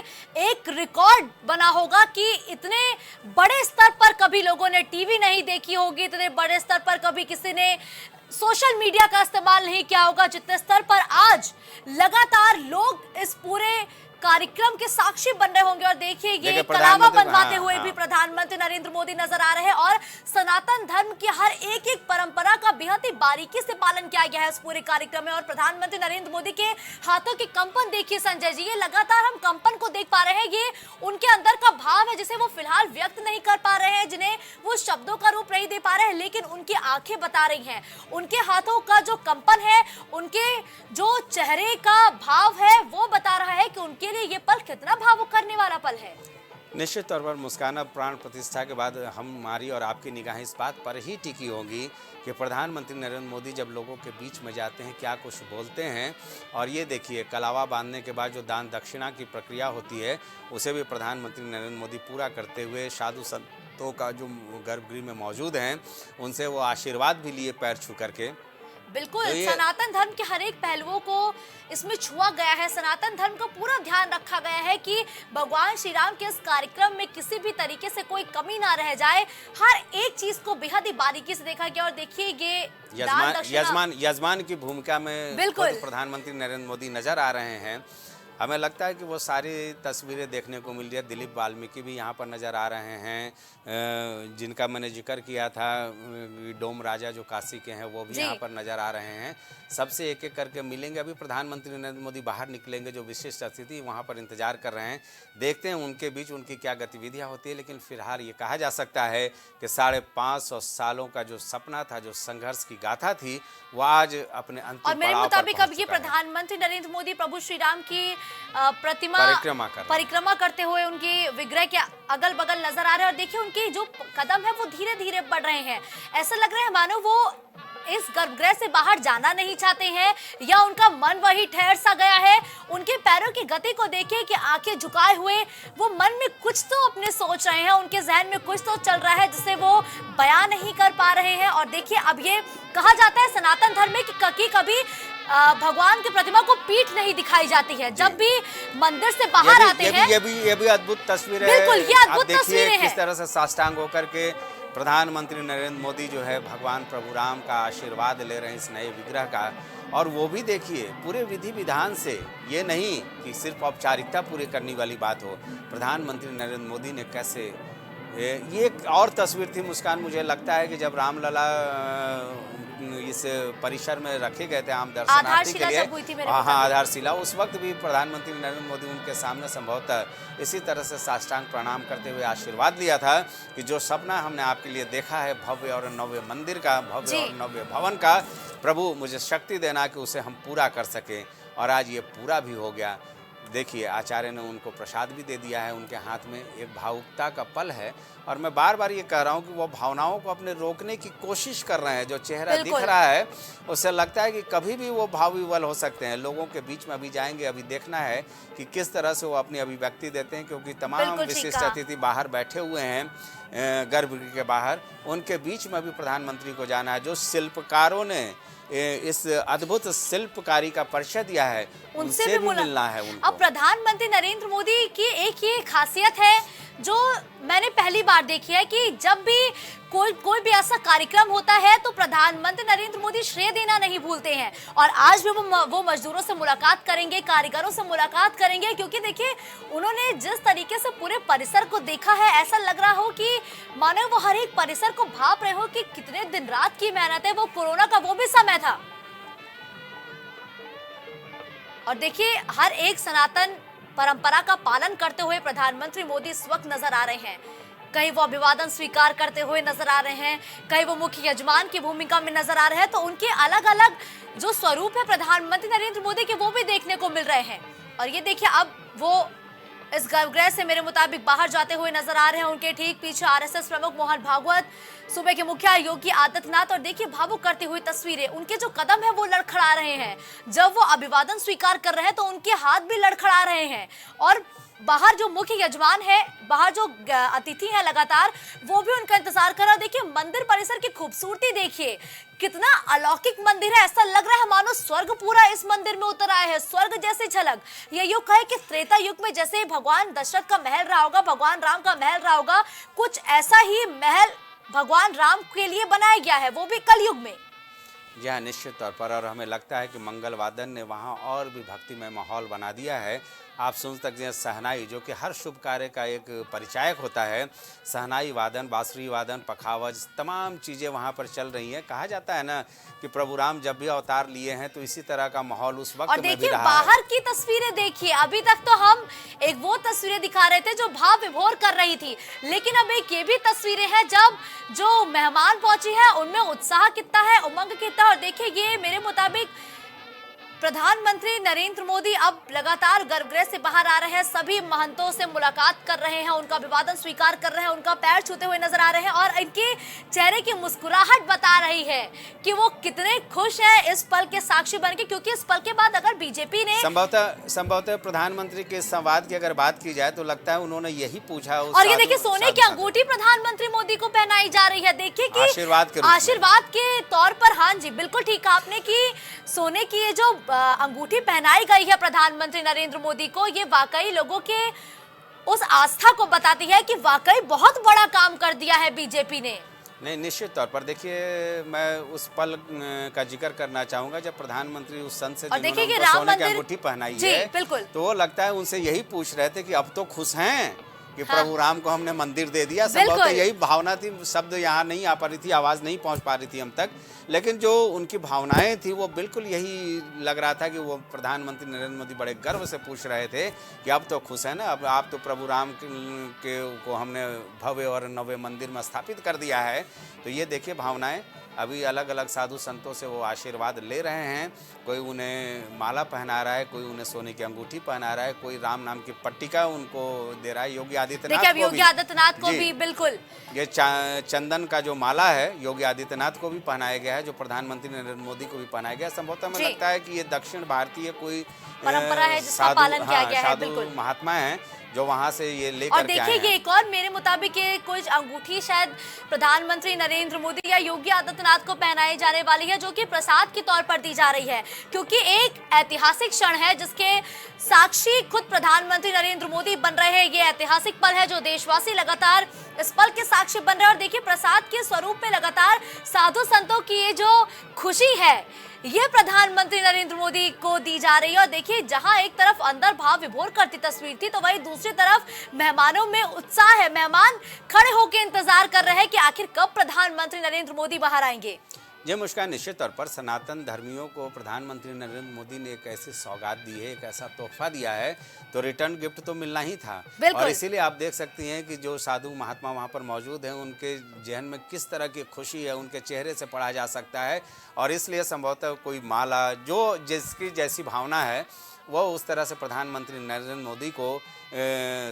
एक रिकॉर्ड बना होगा कि इतने बड़े स्तर पर कभी लोगों ने टीवी नहीं देखी होगी, इतने बड़े स्तर पर कभी किसी ने सोशल मीडिया का इस्तेमाल नहीं किया होगा, जितने स्तर पर आज लगातार लोग इस पूरे कार्यक्रम के साक्षी बन रहे होंगे। और देखिए, ये कलावा बनवाते हुए भी प्रधानमंत्री नरेंद्र मोदी नजर आ रहे हैं, और सनातन धर्म की हर एक एक परंपरा का बेहद ही बारीकी से पालन किया गया है इस पूरे कार्यक्रम में। और प्रधानमंत्री नरेंद्र मोदी के हाथों के कंपन देखिए संजय जी, ये लगातार हम कंपन को देख पा रहे हैं। ये उनके अंदर का भाव है जिसे वो फिलहाल व्यक्त नहीं कर पा रहे हैं, जिन्हें वो शब्दों का रूप नहीं दे पा रहे हैं, लेकिन उनकी आंखें बता रही हैं। उनके हाथों का जो कंपन है, उनके जो चेहरे का भाव है, वो बता रहा है कि उनके ये पल कितना भावुक करने वाला पल है। निश्चित तौर पर मुस्काना, प्राण प्रतिष्ठा के बाद हमारी और आपकी निगाहें इस बात पर ही टिकी होंगी कि प्रधानमंत्री नरेंद्र मोदी जब लोगों के बीच में जाते हैं क्या कुछ बोलते हैं। और ये देखिए, कलावा बांधने के बाद जो दान दक्षिणा की प्रक्रिया होती है, उसे भी प्रधानमंत्री नरेंद्र मोदी पूरा करते हुए साधु संतों का जो गर्भगृह में मौजूद हैं, उनसे वो आशीर्वाद भी लिए पैर छू करके। बिल्कुल, सनातन धर्म के हर एक पहलुओं को इसमें छुआ गया है। सनातन धर्म का पूरा ध्यान रखा गया है कि भगवान श्री राम के इस कार्यक्रम में किसी भी तरीके से कोई कमी ना रह जाए। हर एक चीज को बेहद ही बारीकी से देखा गया। और देखिए, ये यजमान की भूमिका में बिल्कुल प्रधानमंत्री नरेंद्र मोदी नजर आ रहे हैं। हमें लगता है कि वो सारी तस्वीरें देखने को मिल रही है। दिलीप वाल्मीकि भी यहाँ पर नज़र आ रहे हैं, जिनका मैंने जिक्र किया था, डोम राजा जो काशी के हैं, वो भी यहाँ पर नज़र आ रहे हैं। सबसे एक एक करके मिलेंगे। अभी प्रधानमंत्री नरेंद्र मोदी बाहर निकलेंगे, जो विशिष्ट अतिथि वहाँ पर इंतजार कर रहे हैं। देखते हैं उनके बीच उनकी क्या गतिविधियाँ होती है। लेकिन फिलहाल ये कहा जा सकता है कि 550 सालों का जो सपना था, जो संघर्ष की गाथा थी, वो आज अपने अंतिम और मेरे मुताबिक अब ये प्रधानमंत्री नरेंद्र मोदी प्रभु श्री राम की प्रतिमा परिक्रमा करते हुए उनके विग्रह के अगल बगल नजर आ रहे हैं। और देखिए, उनके जो कदम है वो धीरे धीरे बढ़ रहे हैं। ऐसा लग रहा है मानो वो इस गर्भगृह से बाहर जाना नहीं चाहते हैं, या उनका मन वही ठहर सा गया है। उनके पैरों की गति को देखिए कि आंखें झुकाए हुए वो मन में कुछ तो अपने सोच रहे हैं, उनके जहन में कुछ तो चल रहा है जिसे वो बयान नहीं कर पा रहे हैं। और देखिए, अब ये कहा जाता है सनातन धर्म में कि कभी भगवान की प्रतिमा को पीठ नहीं दिखाई जाती है। जब भी मंदिर से बाहर आते हैं, ये भी अद्भुत तस्वीर है। बिल्कुल, ये आप अद्भुत देखिए तस्वीरें हैं। किस तरह से साष्टांग होकर के प्रधानमंत्री नरेंद्र मोदी जो है भगवान प्रभु राम का आशीर्वाद ले रहे हैं इस नए विग्रह का। और वो भी देखिए पूरे विधि विधान से, ये नहीं कि सिर्फ औपचारिकता पूरी करने वाली बात हो। प्रधानमंत्री नरेंद्र मोदी ने कैसे, ये एक और तस्वीर थी मुस्कान, मुझे लगता है कि जब रामलला इस परिसर में रखे गए थे आम दर्शनार्थी के लिए, हाँ आधारशिला, उस वक्त भी प्रधानमंत्री नरेंद्र मोदी उनके सामने संभवतः इसी तरह से साष्टांग प्रणाम करते हुए आशीर्वाद लिया था कि जो सपना हमने आपके लिए देखा है भव्य और नव्य मंदिर का, भव्य और नव्य भवन का, प्रभु मुझे शक्ति देना कि उसे हम पूरा कर सकें। और आज ये पूरा भी हो गया। देखिए आचार्य ने उनको प्रसाद भी दे दिया है, उनके हाथ में एक भावुकता का पल है। और मैं बार बार ये कह रहा हूँ कि वो भावनाओं को अपने रोकने की कोशिश कर रहे हैं। जो चेहरा दिख रहा है उससे लगता है कि कभी भी वो भाव विवल हो सकते हैं। लोगों के बीच में अभी जाएंगे, अभी देखना है कि किस तरह से वो अपनी अभिव्यक्ति देते हैं, क्योंकि तमाम विशिष्ट अतिथि बाहर बैठे हुए हैं गर्भगृह के बाहर, उनके बीच में भी प्रधानमंत्री को जाना है। जो शिल्पकारों ने इस अद्भुत शिल्पकारी का परिचय दिया है उनसे भी मिलना है उनको। अब प्रधानमंत्री नरेंद्र मोदी की एक ये खासियत है जो मैंने पहली बार देखी है कि जब भी कोई भी ऐसा कार्यक्रम होता है तो प्रधानमंत्री नरेंद्र मोदी श्रेय देना नहीं भूलते हैं। और आज भी वो मजदूरों से मुलाकात करेंगे, कारीगरों से मुलाकात करेंगे, क्योंकि देखिए उन्होंने जिस तरीके से पूरे परिसर को देखा है, ऐसा लग रहा हो कि मानो वो हर एक परिसर को भाप रहे हो कि कितने दिन रात की मेहनत है। वो कोरोना का वो भी समय था। और देखिए हर एक सनातन परंपरा का पालन करते हुए प्रधानमंत्री मोदी इस वक्त नजर आ रहे हैं। कहीं वो अभिवादन स्वीकार करते हुए नजर आ रहे हैं, कहीं वो मुख्य यजमान की भूमिका में नजर आ रहे हैं। तो उनके अलग अलग जो स्वरूप है प्रधानमंत्री नरेंद्र मोदी के, वो भी देखने को मिल रहे हैं। और ये देखिए अब वो इस गर्भगृह से मेरे मुताबिक बाहर जाते हुए नजर आ रहे हैं। उनके ठीक पीछे आरएसएस प्रमुख मोहन भागवत, सूबे के मुखिया योगी आदित्यनाथ। और देखिए भावुक करती हुई तस्वीरें, उनके जो कदम है वो लड़खड़ा रहे हैं। जब वो अभिवादन स्वीकार कर रहे हैं तो उनके हाथ भी लड़खड़ा रहे हैं। और बाहर जो मुख्य यजमान है, बाहर जो अतिथि है लगातार, वो भी उनका इंतजार कर रहा है। देखिए मंदिर परिसर की खूबसूरती देखिए, कितना अलौकिक मंदिर है। ऐसा लग रहा है मानो स्वर्ग पूरा इस मंदिर में उतर आया है, स्वर्ग जैसी झलक। ये युग है कि त्रेता युग में जैसे भगवान दशरथ का महल रहा होगा, भगवान राम का महल रहा होगा, कुछ ऐसा ही महल भगवान राम के लिए बनाया गया है, वो भी कलयुग में। जी हाँ, निश्चित तौर पर। और हमें लगता है कि मंगल वादन ने वहाँ और भी भक्तिमय माहौल बना दिया है। आप सुन सकते हैं सहनाई, जो कि हर शुभ कार्य का एक परिचायक होता है। सहनाई वादन, बांसुरी वादन, पखावज, तमाम चीज़ें वहाँ पर चल रही हैं। कहा जाता है ना कि प्रभु राम जब भी अवतार लिए हैं तो इसी तरह का माहौल उस वक्त में भी रहा है। बाहर की तस्वीरें देखिए, अभी तक तो हम एक वो तस्वीरें दिखा रहे थे जो भाव विभोर कर रही थी, लेकिन अब एक ये भी तस्वीरें हैं जब जो मेहमान पहुंचे हैं उनमें उत्साह कितना है, उमंग कितना। और देखिए ये मेरे मुताबिक प्रधानमंत्री नरेंद्र मोदी अब लगातार गर्भगृह से बाहर आ रहे हैं, सभी महंतों से मुलाकात कर रहे हैं, उनका अभिवादन स्वीकार कर रहे हैं, उनका पैर छूते हुए नजर आ रहे हैं। और इनके चेहरे की मुस्कुराहट बता रही है कि वो कितने खुश हैं इस पल के साक्षी बनके, क्योंकि इस पल के बाद अगर बीजेपी ने संभवतः प्रधानमंत्री के संवाद की अगर बात की जाए तो लगता है उन्होंने यही पूछा। और ये देखिए सोने की अंगूठी प्रधानमंत्री मोदी को पहनाई जा रही है। देखिए कि आशीर्वाद के तौर पर। हाँ जी, बिल्कुल ठीक कहा आपने कि सोने की ये जो अंगूठी पहनाई गई है प्रधानमंत्री नरेंद्र मोदी को, ये वाकई लोगों के उस आस्था को बताती है कि वाकई बहुत बड़ा काम कर दिया है बीजेपी ने। नहीं, निश्चित तौर पर। देखिए मैं उस पल का जिक्र करना चाहूंगा जब प्रधानमंत्री उस संत से जिन्होंने सोने की अंगूठी पहनाई है, बिल्कुल, तो वो लगता है उनसे यही पूछ रहे थे कि अब तो खुश हैं कि प्रभु राम को हमने मंदिर दे दिया। संभवतः यही भावना थी। शब्द यहाँ नहीं आ पा रही थी, आवाज़ नहीं पहुँच पा रही थी हम तक, लेकिन जो उनकी भावनाएं थी वो बिल्कुल यही लग रहा था कि वो प्रधानमंत्री नरेंद्र मोदी बड़े गर्व से पूछ रहे थे कि अब तो खुश है ना, अब आप तो प्रभु राम को हमने भव्य और नव्य मंदिर में स्थापित कर दिया है। तो ये देखिए भावनाएं। अभी अलग अलग साधु संतों से वो आशीर्वाद ले रहे हैं। कोई उन्हें माला पहना रहा है, कोई उन्हें सोने की अंगूठी पहना रहा है, कोई राम नाम की पट्टिका उनको दे रहा है। योगी आदित्यनाथ को भी बिल्कुल ये चंदन का जो माला है योगी आदित्यनाथ को भी पहनाया गया है, जो प्रधानमंत्री नरेंद्र मोदी को भी पहनाया गया है। संभवतः हमें लगता है कि ये दक्षिण भारतीय कोई परंपरा है जिसका पालन किया गया है। बिल्कुल, महात्मा है जो वहां से ये लेकर और देखिए ये एक और मेरे मुताबिक ये कुछ अंगूठी शायद प्रधानमंत्री नरेंद्र मोदी या योगी आदित्यनाथ शंखनाद को पहनाई जाने वाली है, जो कि प्रसाद के तौर पर दी जा रही है, क्योंकि एक ऐतिहासिक क्षण है जिसके साक्षी खुद प्रधानमंत्री नरेंद्र मोदी बन रहे हैं। ये ऐतिहासिक पल है जो देशवासी लगातार इस पल के साक्षी बन रहे हैं। और देखिए, प्रसाद के स्वरूप में लगातार साधु संतों की ये जो खुशी है, ये प्रधानमंत्री नरेंद्र मोदी को दी जा रही है। और देखिए, जहां एक तरफ अंदर भाव विभोर करती तस्वीर थी, तो वहीं दूसरी तरफ मेहमानों में उत्साह है। मेहमान खड़े होकर इंतजार कर रहे हैं कि आखिर कब प्रधानमंत्री नरेंद्र मोदी बाहर आएंगे। ये मुस्कान निश्चित तौर पर सनातन धर्मियों को प्रधानमंत्री नरेंद्र मोदी ने एक ऐसी सौगात दी है, एक ऐसा तोहफा दिया है, तो रिटर्न गिफ्ट तो मिलना ही था। और इसीलिए आप देख सकती हैं कि जो साधु महात्मा वहाँ पर मौजूद हैं, उनके जहन में किस तरह की खुशी है, उनके चेहरे से पढ़ा जा सकता है। और इसलिए संभवतः कोई माला, जो जिसकी जैसी भावना है, वो उस तरह से प्रधानमंत्री नरेंद्र मोदी को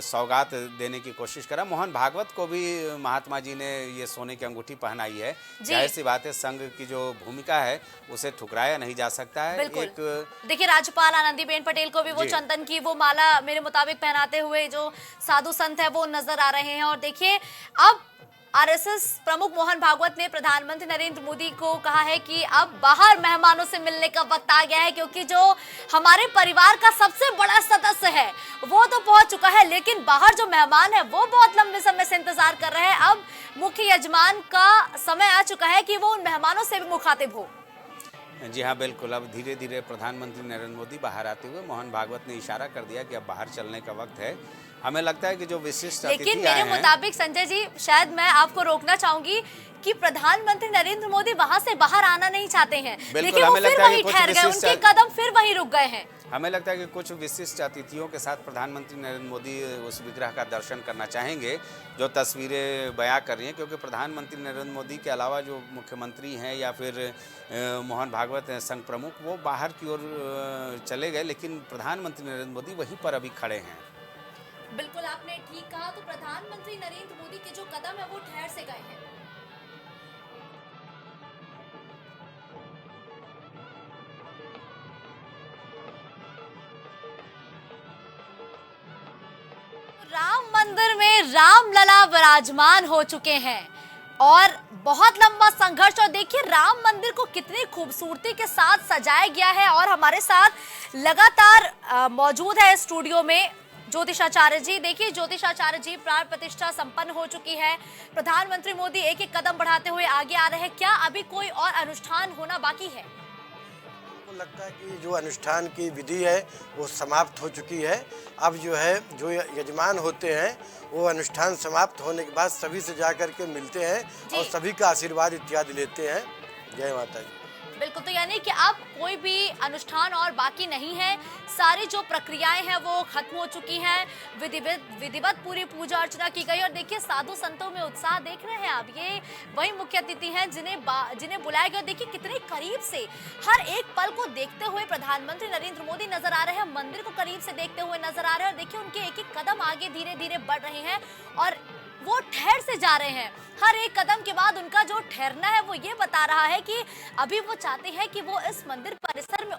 सौगात देने की कोशिश करा। मोहन भागवत को भी महात्मा जी ने ये सोने की अंगूठी पहनाई है। जाहिर सी बात है, संघ की जो भूमिका है उसे ठुकराया नहीं जा सकता है। एक देखिए, राज्यपाल आनंदीबेन पटेल को भी वो चंदन की वो माला मेरे मुताबिक पहनाते हुए जो साधु संत है वो नजर आ रहे हैं। और देखिए, अब आरएसएस प्रमुख मोहन भागवत ने प्रधानमंत्री नरेंद्र मोदी को कहा है कि अब बाहर मेहमानों से मिलने का वक्त आ गया है, क्योंकि जो हमारे परिवार का सबसे बड़ा सदस्य है वो तो पहुंच चुका है, लेकिन बाहर जो मेहमान है वो बहुत लंबे समय से इंतजार कर रहे हैं। अब मुख्य यजमान का समय आ चुका है कि वो उन मेहमानों से भी मुखातिब हो। जी हाँ, बिल्कुल। अब धीरे धीरे प्रधानमंत्री नरेंद्र मोदी बाहर आते हुए मोहन भागवत ने इशारा कर दिया कि अब बाहर चलने का वक्त है। हमें लगता है कि जो विशिष्ट लेकिन मेरे मुताबिक संजय जी, शायद मैं आपको रोकना चाहूंगी कि प्रधानमंत्री नरेंद्र मोदी वहां से बाहर आना नहीं चाहते हैं, लेकिन वो फिर वहीं ठहर गए, उनके कदम फिर वहीं रुक गए हैं। हमें लगता है कि कुछ विशिष्ट अतिथियों के साथ प्रधानमंत्री नरेंद्र मोदी उस विग्रह का दर्शन करना चाहेंगे जो तस्वीरें बयां कर रही हैं, क्योंकि प्रधानमंत्री नरेंद्र मोदी के अलावा जो मुख्यमंत्री हैं या फिर मोहन भागवत हैं संघ प्रमुख, वो बाहर की ओर चले गए, लेकिन प्रधानमंत्री नरेंद्र मोदी वहीं पर अभी खड़े हैं। बिल्कुल, आपने ठीक कहा। तो प्रधानमंत्री नरेंद्र मोदी के जो कदम है वो ठहर से गए हैं। राम मंदिर में रामलला विराजमान हो चुके हैं और बहुत लंबा संघर्ष। और देखिए, राम मंदिर को कितनी खूबसूरती के साथ सजाया गया है। और हमारे साथ लगातार मौजूद है स्टूडियो में ज्योतिषाचार्य जी। देखिए, ज्योतिषाचार्य जी, प्राण प्रतिष्ठा संपन्न हो चुकी है। प्रधानमंत्री मोदी एक एक कदम बढ़ाते हुए आगे आ रहे हैं। क्या अभी कोई और अनुष्ठान होना बाकी है? मुझे लगता है कि जो अनुष्ठान की विधि है वो समाप्त हो चुकी है। अब जो है, जो यजमान होते हैं वो अनुष्ठान समाप्त होने के बाद सभी से जाकर के मिलते हैं और सभी का आशीर्वाद इत्यादि लेते हैं। जय माता दी। बिल्कुल, तो यानी कि अब कोई भी अनुष्ठान और बाकी नहीं है, सारी जो प्रक्रियाएं हैं वो खत्म हो चुकी हैं। विधिवत पूरी पूजा अर्चना की गई। और देखिए, साधु संतों में उत्साह देख रहे हैं आप। ये वही मुख्य अतिथि हैं जिन्हें बुलाया गया। देखिए, कितने करीब से हर एक पल को देखते हुए प्रधानमंत्री नरेंद्र मोदी नजर आ रहे हैं, मंदिर को करीब से देखते हुए नजर आ रहे हैं। और देखिए, उनके एक एक कदम आगे धीरे धीरे बढ़ रहे हैं और वो ठहर से जा रहे हैं। हर एक कदम के बाद उनका जो ठहरना है वो ये बता रहा है कि अभी वो चाहते हैं कि वो इस मंदिर परिसर में